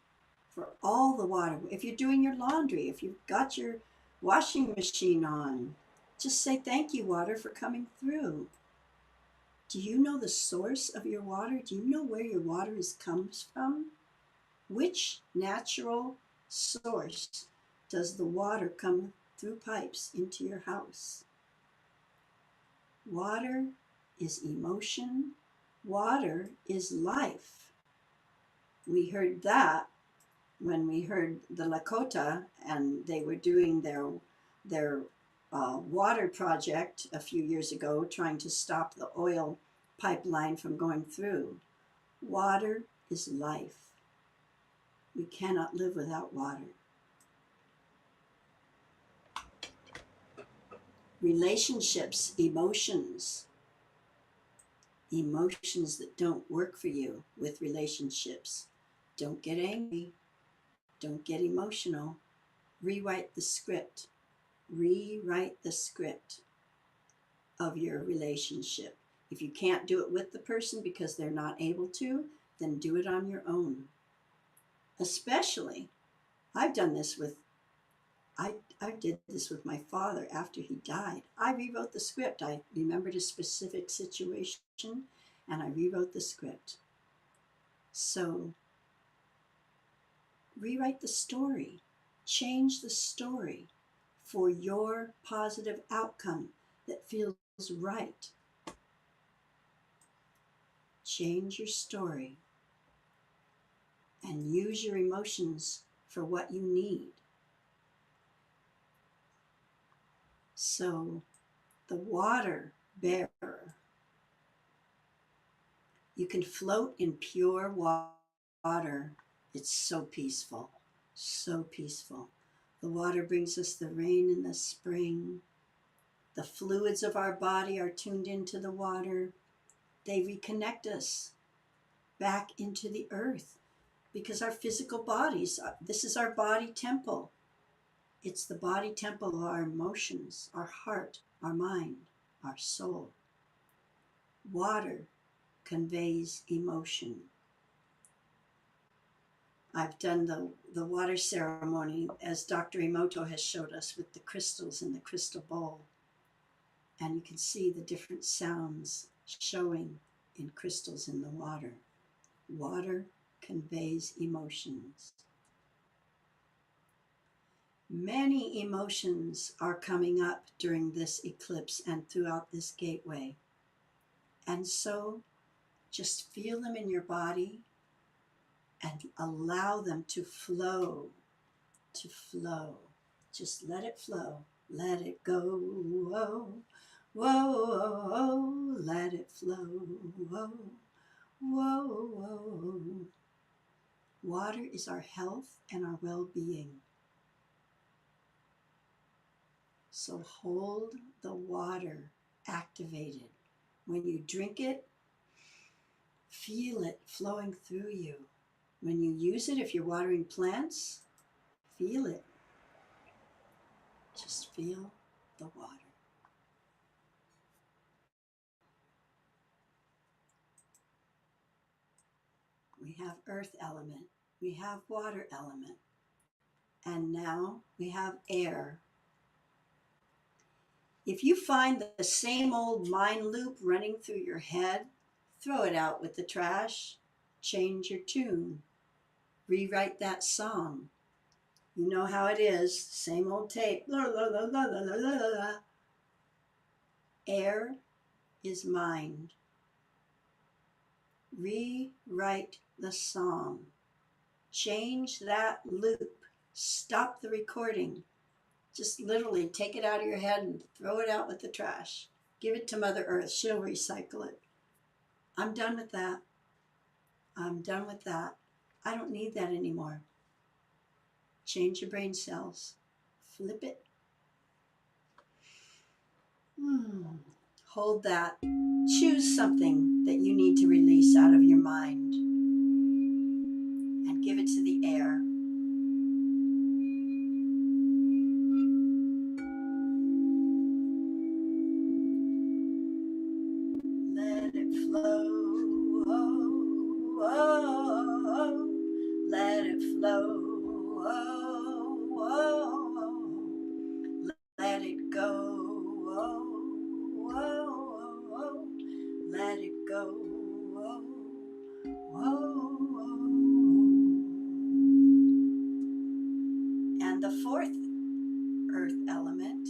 for all the water. If you're doing your laundry, if you've got your washing machine on, just say thank you, water, for coming through. Do you know the source of your water? Do you know where your water comes from? Which natural source does the water come through pipes into your house? Water is emotion. Water is life. We heard that when we heard the Lakota and they were doing their water project a few years ago, trying to stop the oil pipeline from going through. Water is life. We cannot live without water. Relationships, emotions that don't work for you with relationships. Don't get angry. Don't get emotional. Rewrite the script. Rewrite the script of your relationship. If you can't do it with the person because they're not able to, then do it on your own. Especially, I've done this with, I did this with my father after he died. I rewrote the script. I remembered a specific situation and I rewrote the script. So rewrite the story, change the story for your positive outcome that feels right. Change your story and use your emotions for what you need. So, the water bearer, you can float in pure water. It's so peaceful, so peaceful. The water brings us the rain in the spring. The fluids of our body are tuned into the water. They reconnect us back into the earth because our physical bodies, this is our body temple. It's the body temple of our emotions, our heart, our mind, our soul. Water conveys emotion. I've done the water ceremony as Dr. Emoto has showed us with the crystals in the crystal bowl. And you can see the different sounds showing in crystals in the water. Water conveys emotions. Many emotions are coming up during this eclipse and throughout this gateway. And so just feel them in your body and allow them to flow, to flow. Just let it flow. Let it go. Whoa, whoa, whoa, let it flow. Whoa, whoa, whoa. Water is our health and our well-being. So hold the water activated. When you drink it, feel it flowing through you. When you use it, if you're watering plants, feel it. Just feel the water. We have earth element. We have water element. And now we have air. If you find the same old mind loop running through your head, throw it out with the trash. Change your tune. Rewrite that song. You know how it is. Same old tape. La, la, la, la, la, la, la, la. Air is mind. Rewrite the song. Change that loop. Stop the recording. Just literally take it out of your head and throw it out with the trash. Give it to Mother Earth. She'll recycle it. I'm done with that. I'm done with that. I don't need that anymore. Change your brain cells. Flip it. Hold that. Choose something that you need to release out of your mind and give it to the air. Let it flow. Oh, oh, oh. Let it flow. Oh, oh, oh. Let it go. Oh, oh, oh. Let it go. Oh, oh, oh. And the fourth earth element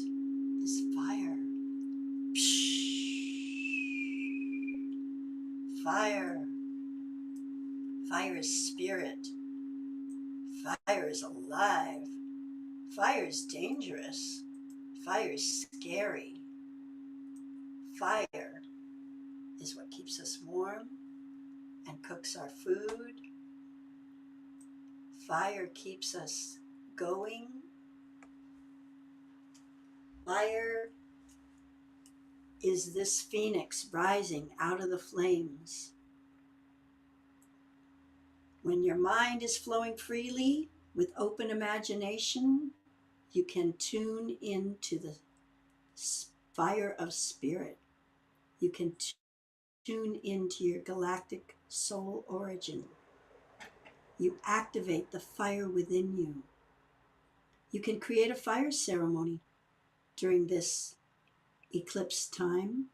is fire. Fire. Fire is spirit. Fire is alive. Fire is dangerous. Fire is scary. Fire is what keeps us warm and cooks our food. Fire keeps us going. Fire is this phoenix rising out of the flames. When your mind is flowing freely with open imagination, you can tune into the fire of spirit. You can tune into your galactic soul origin. You activate the fire within you. You can create a fire ceremony during this eclipse time.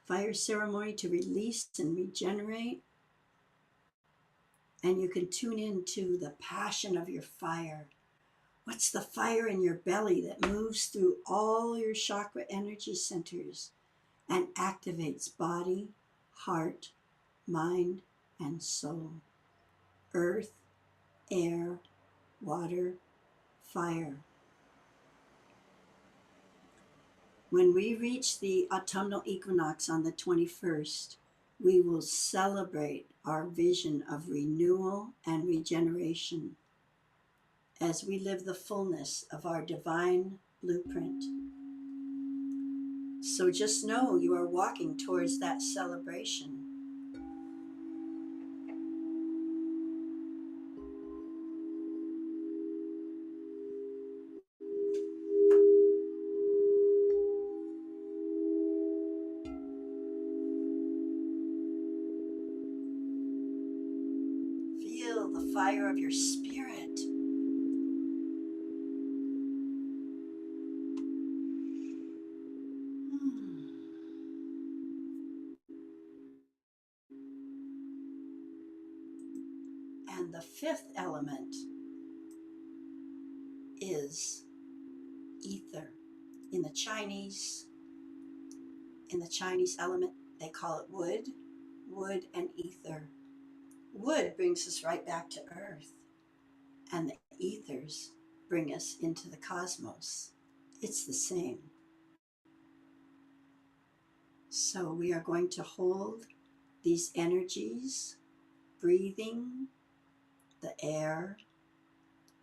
Fire ceremony to release and regenerate. And you can tune into the passion of your fire. What's the fire in your belly that moves through all your chakra energy centers and activates body, heart, mind, and soul? Earth, air, water, fire. When we reach the autumnal equinox on the 21st, we will celebrate our vision of renewal and regeneration as we live the fullness of our divine blueprint. So just know you are walking towards that celebration. Feel the fire of your spirit. And the fifth element is ether. In the Chinese element, they call it wood and ether. Wood brings us right back to earth, and the ethers bring us into the cosmos. It's the same. So we are going to hold these energies, breathing the air,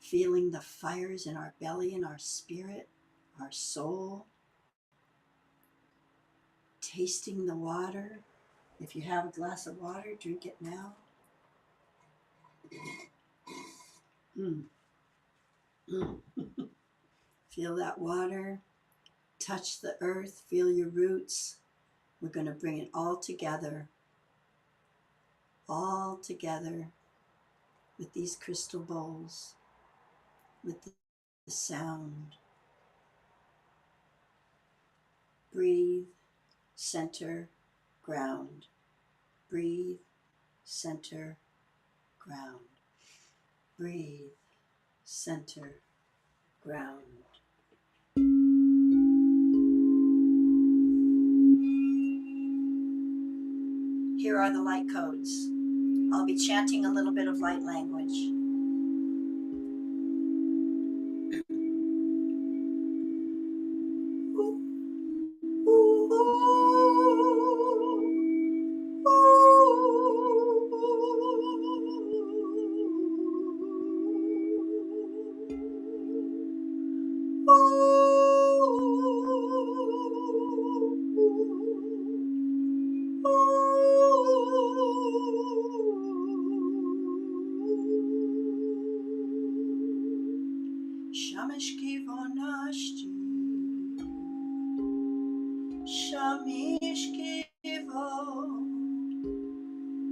feeling the fires in our belly and our spirit, our soul, tasting the water. If you have a glass of water, drink it now. Feel that water, touch the earth, feel your roots. We're going to bring it all together with these crystal bowls, with the sound. Breathe, center, ground. Breathe, center, ground. Breathe, center, ground. Here are the light codes. I'll be chanting a little bit of light language.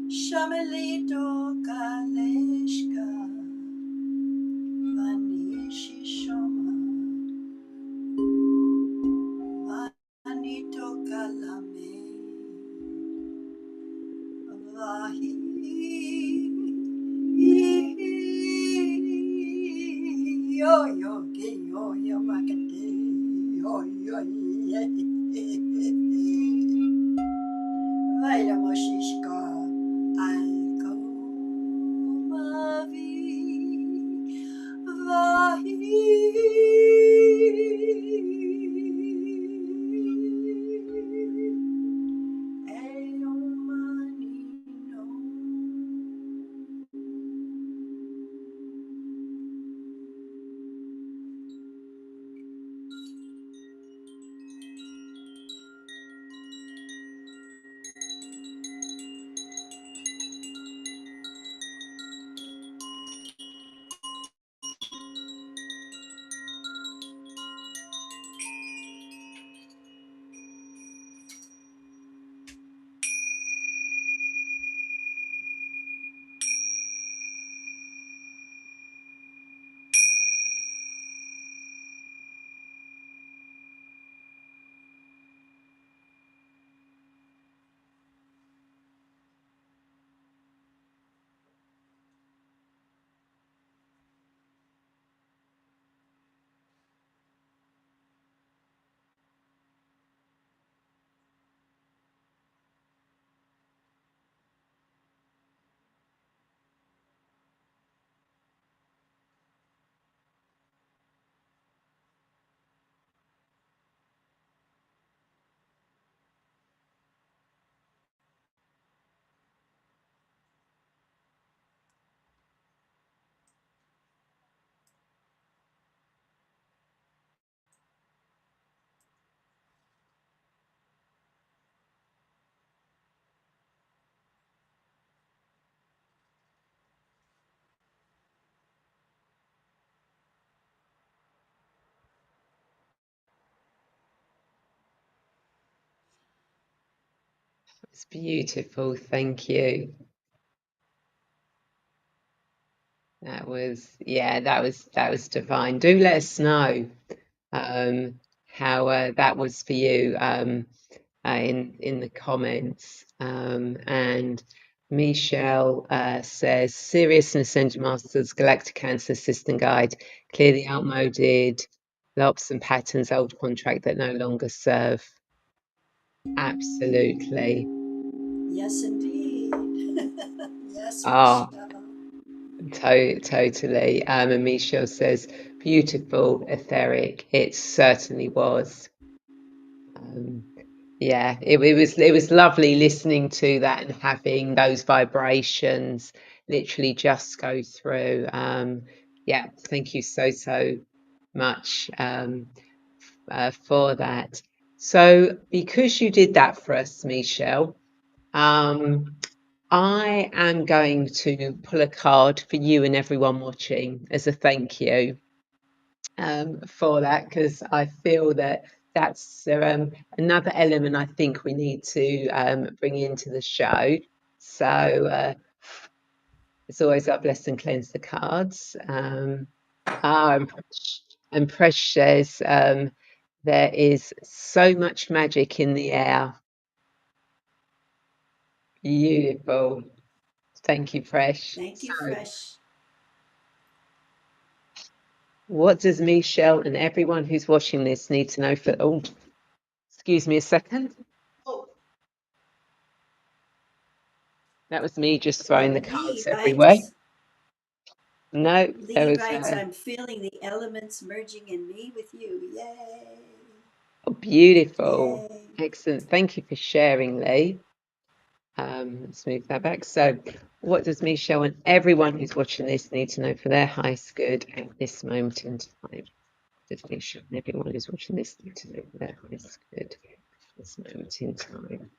Shamelito Kaleshka Vanishi Shoma Vanito Kalame Vahi Yo yo ke yo yamakate yo yo ye Vaya Moshishka Alko Mavi It's beautiful. Thank you. That was divine. Do let us know how that was for you in the comments. And Michele says, Sirius and Ascended Masters Galactic Council System Guide, clear the outmoded lopes and patterns, old contract that no longer serve. Absolutely. Yes, indeed. Yes, Ah, Michele. totally. And Michele says, beautiful, etheric. It certainly was. Yeah, it was lovely listening to that and having those vibrations literally just go through. Yeah, thank you so much for that. So, because you did that for us, Michele, I am going to pull a card for you and everyone watching as a thank you for that, because I feel that that's another element I think we need to bring into the show. So it's always our bless and cleanse the cards. And Presh says there is so much magic in the air. Beautiful. Thank you, Presh. Thank So, you, Fresh. what does Michele and everyone who's watching this need to know for? Oh, excuse me a second. Oh, that was me just throwing the Lee cards everywhere. writes, No, there Lee was writes, I'm feeling the elements merging in me with you. Yay. oh, beautiful. Yay. Excellent. Thank you for sharing, Lee. Let's move that back. So, what does Michele and everyone who's watching this need to know for their highest good at this moment in time? Does Michele and everyone who's watching this need to know for their highest good at this moment in time?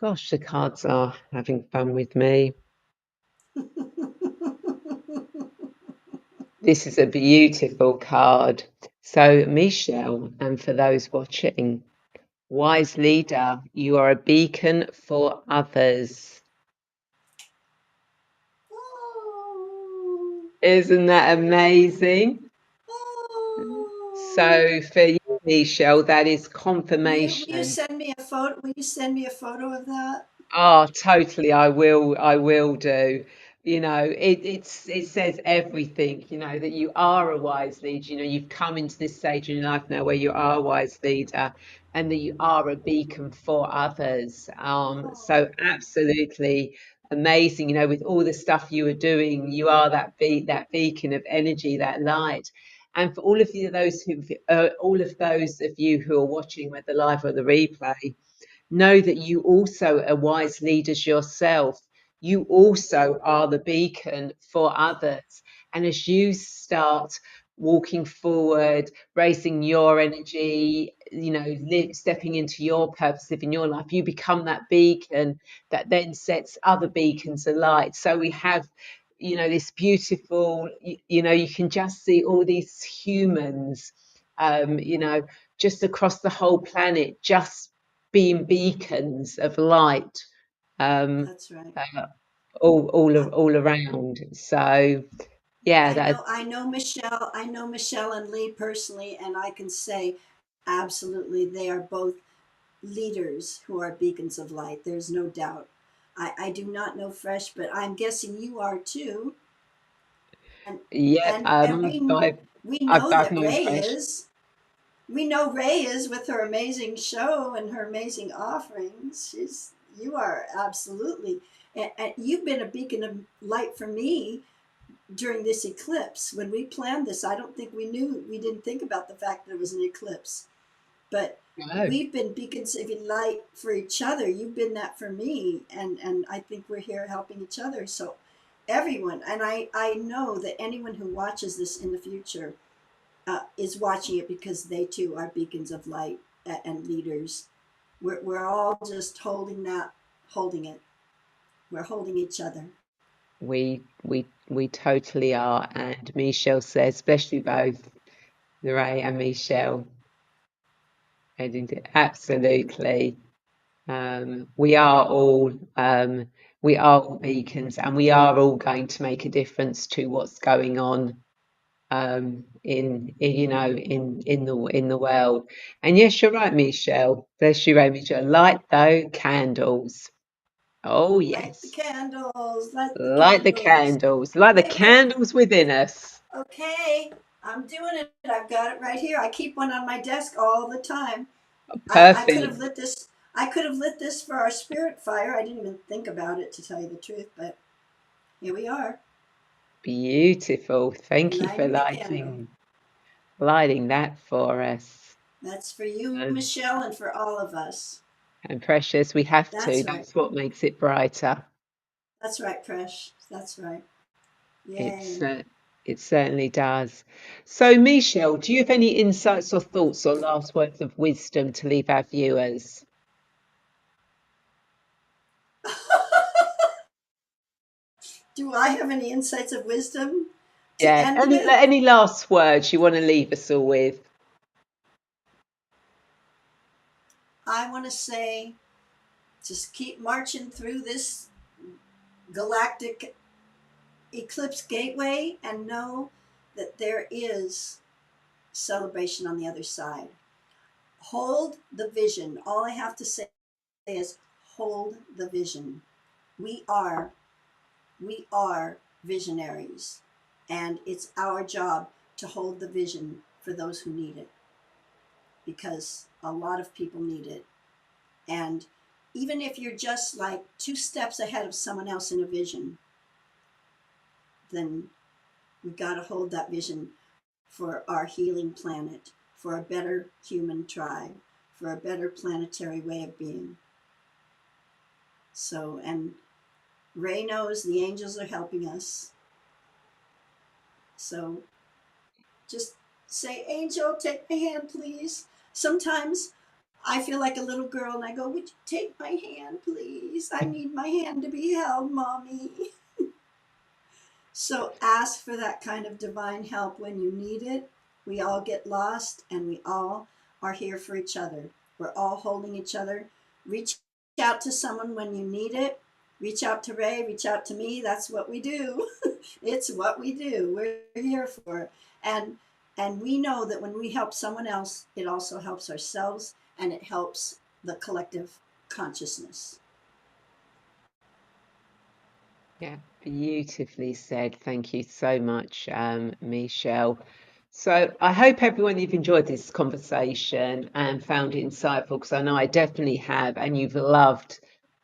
Gosh, the cards are having fun with me. This is a beautiful card. So, Michele, and for those watching, wise leader, you are a beacon for others. Oh, Isn't that amazing? oh. So, for you, Michele, that is Will you confirmation. send me a photo? Will you send me a photo of that? Oh, totally. I will do. You know, it says everything, you know, that you are a wise leader. You know, you've come into this stage in your life now where you are a wise leader and that you are a beacon for others. So Oh, absolutely amazing, you know, with all the stuff you are doing, you are that beacon of energy, that light. And for all of those of you who are watching, whether live or the replay, know that you also are wise leaders yourself. You also are the beacon for others. And as you start walking forward, raising your energy, you know, stepping into your purpose, living your life, you become that beacon that then sets other beacons alight. So we have, you know, this beautiful, you know, you can just see all these humans, you know, just across the whole planet, just being beacons of light, um, that's right. uh, I, all around. So yeah, that I know Michelle and Lee personally, and I can say absolutely they are both leaders who are beacons of light. There's no doubt. I do not know Fresh, but I'm guessing you are too. And yep. and we know I've that known Ray Fresh. is. We know Ray is with her amazing show and her amazing offerings. You are absolutely, and you've been a beacon of light for me during this eclipse. When we planned this, I don't think we didn't think about the fact that it was an eclipse, but No, we've been beacons of light for each other. You've been that for me, and I think we're here helping each other. So everyone, and I know that anyone who watches this in the future is watching it because they too are beacons of light and leaders. We're all just holding it. We're holding each other. we totally are. And Michelle says, especially both Ray and Michelle, absolutely. We are all beacons, and we are all going to make a difference to what's going on in the world. And yes, you're right, Michelle. Bless you, Michelle. Light those candles. Oh Light the yes, candles, light the light the candles. candles, light the Wait, wait. candles within us. Okay, I'm doing it. I've got it right here. I keep one on my desk all the time. I could have Perfect. lit this. I could have lit this for our spirit fire. I didn't even think about it, to tell you the truth, but here we are, Beautiful. Thank you for lighting the candle. lighting that for us. That's for you, Um, Michelle, and for all of us. and precious, we have to. That's right. That's what makes it brighter. That's right, Presh. That's right. It's Yay. it certainly does. So, Michelle, do you have any insights or thoughts or last words of wisdom to leave our viewers? Do I have any insights of wisdom to Yeah. end with? Any last words you want to leave us all with? I want to say just keep marching through this galactic eclipse gateway and know that there is celebration on the other side. Hold the vision. All I have to say is hold the vision. We are we are visionaries, and it's our job to hold the vision for those who need it, because a lot of people need it. And even if you're just like 2 steps ahead of someone else in a vision, then we got to hold that vision for our healing planet, for a better human tribe, for a better planetary way of being. So, and Ray knows the angels are helping us. So just say, Angel, take my hand, please. Sometimes I feel like a little girl and I go, would you take my hand, please? I need my hand to be held, Mommy. So ask for that kind of divine help when you need it. We all get lost, and we all are here for each other. We're all holding each other. Reach out to someone when you need it. Reach out to Ray, reach out to me. That's what we do. It's what we do. We're here for it. And we know that when we help someone else, it also helps ourselves, and it helps the collective consciousness. Yeah, beautifully said. Thank you so much, Michelle. So I hope everyone you've enjoyed this conversation and found it insightful, because I know I definitely have, and you've loved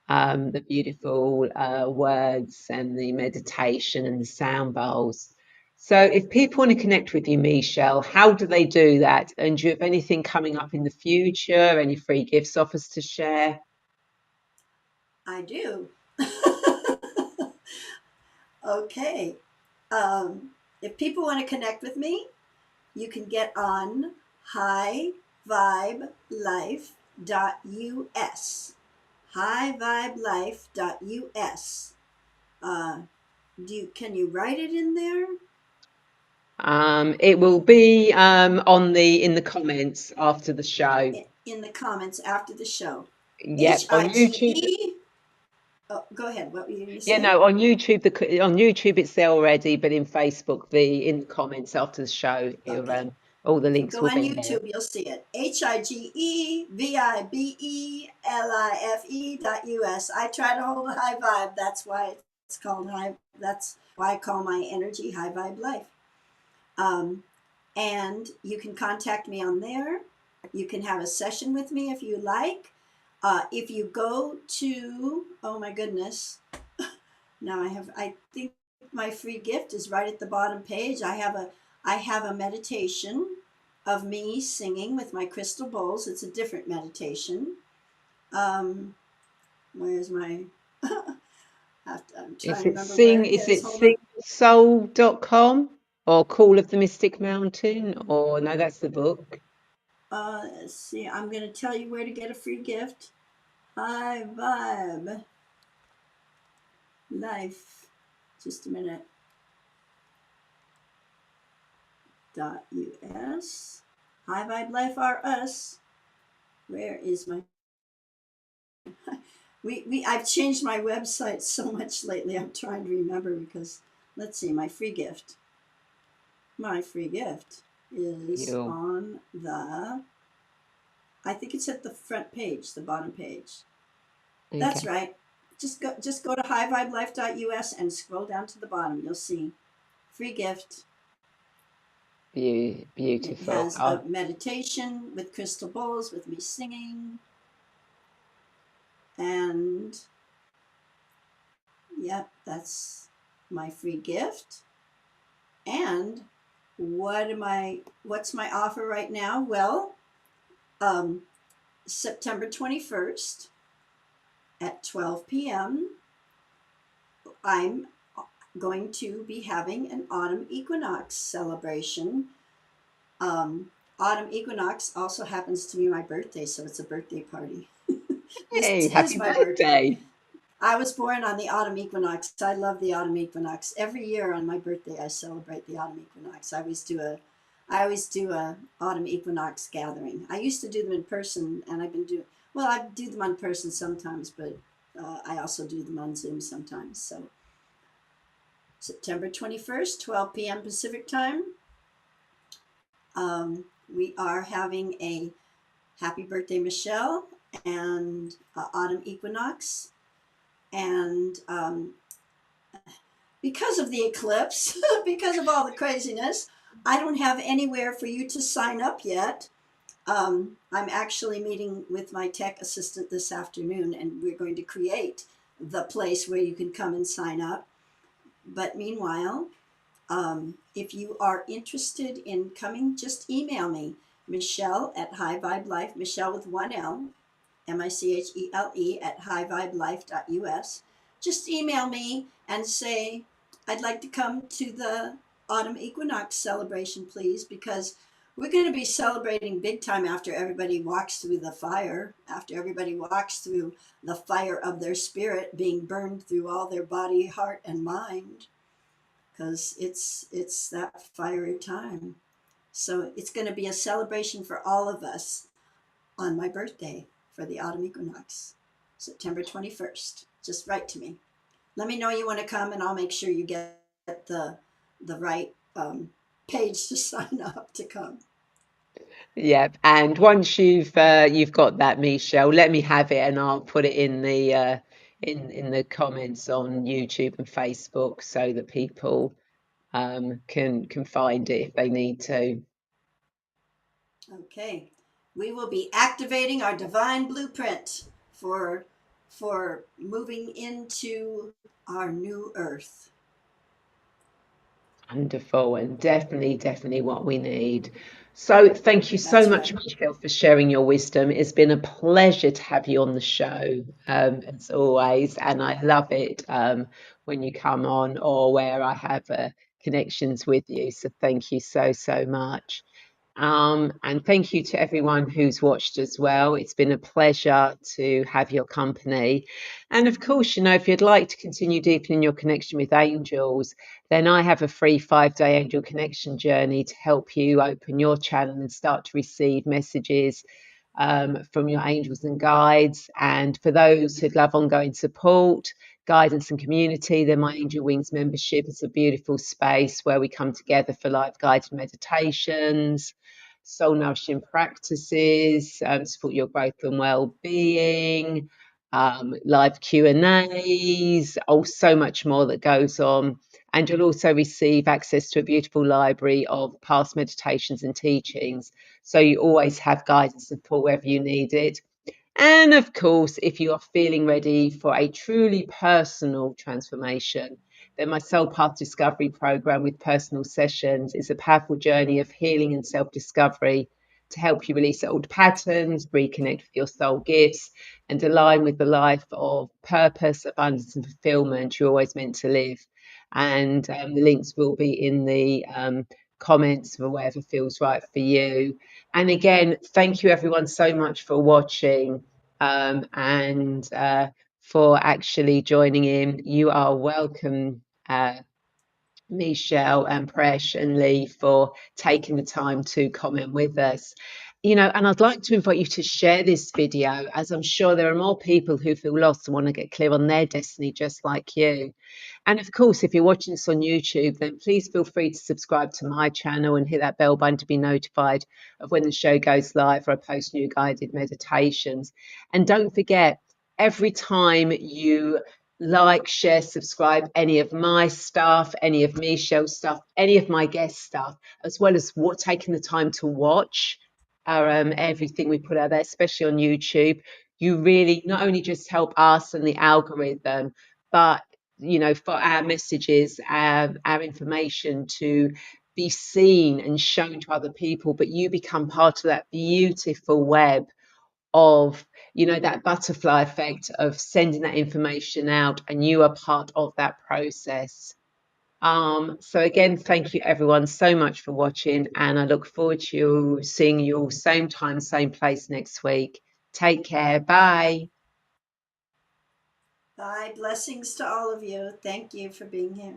the beautiful words and the meditation and the sound bowls. So if people want to connect with you, Michelle, how do they do that? And do you have anything coming up in the future? Any free gifts offers to share? I do. Okay. If people want to connect with me, you can get on highvibelife.us. Highvibelife.us. Can you write it in there? It will be in the comments after the show. In the comments after the show. Yep, on YouTube. HIGE. Oh, go ahead. What were you going to Yeah, say? no, on YouTube. On YouTube it's there already, but in Facebook, the in the comments after the show, Okay. all the If you links go will on be there. YouTube, you'll see it. HIGEVIBELIFE.us. I try to hold a high vibe. That's why it's called high. That's why I call my energy High Vibe Life. And you can contact me on there. You can have a session with me if you like. If you go to, oh my goodness, now I think my free gift is right at the bottom page. I have a meditation of me singing with my crystal bowls. It's a different meditation. Where's my, I'm trying to remember where it Is is. it Hold on. singsoul.com or Call of the Mystic Mountain? Or no, that's the book. Let's see. I'm going to tell you where to get a free gift. High Vibe Life. Just a minute. .us. High Vibe Life are us. Where is my I've changed my website so much lately. I'm trying to remember because let's see, my free gift. My free gift is You on the, I think it's at the front page, the bottom page. That's okay? right. Just go to highvibelife.us and scroll down to the bottom. You'll see free gift. It Beautiful. has Oh, a meditation with crystal bowls with me singing, and yep, that's my free gift. And what's my offer right now? Well, um, September 21st at 12 p.m. I'm going to be having an autumn equinox celebration. Autumn equinox also happens to be my birthday, so it's a birthday party. This hey, is happy my birthday. birthday! I was born on the autumn equinox. I love the autumn equinox. Every year on my birthday, I celebrate the autumn equinox. I always do a autumn equinox gathering. I used to do them in person, and I've been doing well. I do them in person sometimes, but I also do them on Zoom sometimes. So September 21st, 12 p.m. Pacific time. We are having a happy birthday, Michele, and autumn equinox, and because of the eclipse, because of all the craziness, I don't have anywhere for you to sign up yet. I'm actually meeting with my tech assistant this afternoon, and we're going to create the place where you can come and sign up. But meanwhile, if you are interested in coming, just email me, Michele at High Vibe Life, Michele with one L, Michele at highvibelife.us. Just email me and say, I'd like to come to the autumn equinox celebration, please, because we're going to be celebrating big time after everybody walks through the fire, after everybody walks through the fire of their spirit being burned through all their body, heart, and mind, because it's that fiery time. So it's going to be a celebration for all of us on my birthday for the autumn equinox, September 21st. Just write to me. Let me know you want to come, and I'll make sure you get the right page to sign up to come. Yep. And once you've got that, Michelle, let me have it, and I'll put it in the in the comments on YouTube and Facebook so that people can find it if they need to. Okay, we will be activating our divine blueprint for moving into our new earth. Wonderful, and definitely what we need. So thank you so That's much, right. Michelle, for sharing your wisdom. It's been a pleasure to have you on the show, as always, and I love it when you come on or where I have connections with you. So thank you so much. And thank you to everyone who's watched as well. It's been a pleasure to have your company. And of course, if you'd like to continue deepening your connection with angels, then I have a free 5-day angel connection journey to help you open your channel and start to receive messages from your angels and guides. And for those who'd love ongoing support, guidance and community, then my Angel Wings membership is a beautiful space where we come together for live guided meditations, soul nourishing practices, support your growth and well-being, live Q&As, oh, so much more that goes on. And you'll also receive access to a beautiful library of past meditations and teachings. So you always have guidance and support wherever you need it. And of course, if you are feeling ready for a truly personal transformation, then my Soul Path Discovery program with personal sessions is a powerful journey of healing and self discovery to help you release old patterns, reconnect with your soul gifts, and align with the life of purpose, abundance, and fulfillment you're always meant to live. And the links will be in the comments for whatever feels right for you. And again, thank you everyone so much for watching and for actually joining in. You are welcome, Michelle and Presh and Lee, for taking the time to comment with us. and I'd like to invite you to share this video, as I'm sure there are more people who feel lost and want to get clear on their destiny just like you. And of course, if you're watching this on YouTube, then please feel free to subscribe to my channel and hit that bell button to be notified of when the show goes live or I post new guided meditations. And don't forget, every time you like, share, subscribe any of my stuff, any of Michelle's stuff, any of my guest stuff, as well as taking the time to watch our everything we put out there, especially on YouTube, you really not only just help us and the algorithm, but for our messages, our information to be seen and shown to other people, but you become part of that beautiful web of that butterfly effect of sending that information out, and you are part of that process. So again, thank you everyone so much for watching, and I look forward to seeing you all same time, same place next week. Take care. Bye. Bye. Blessings to all of you. Thank you for being here.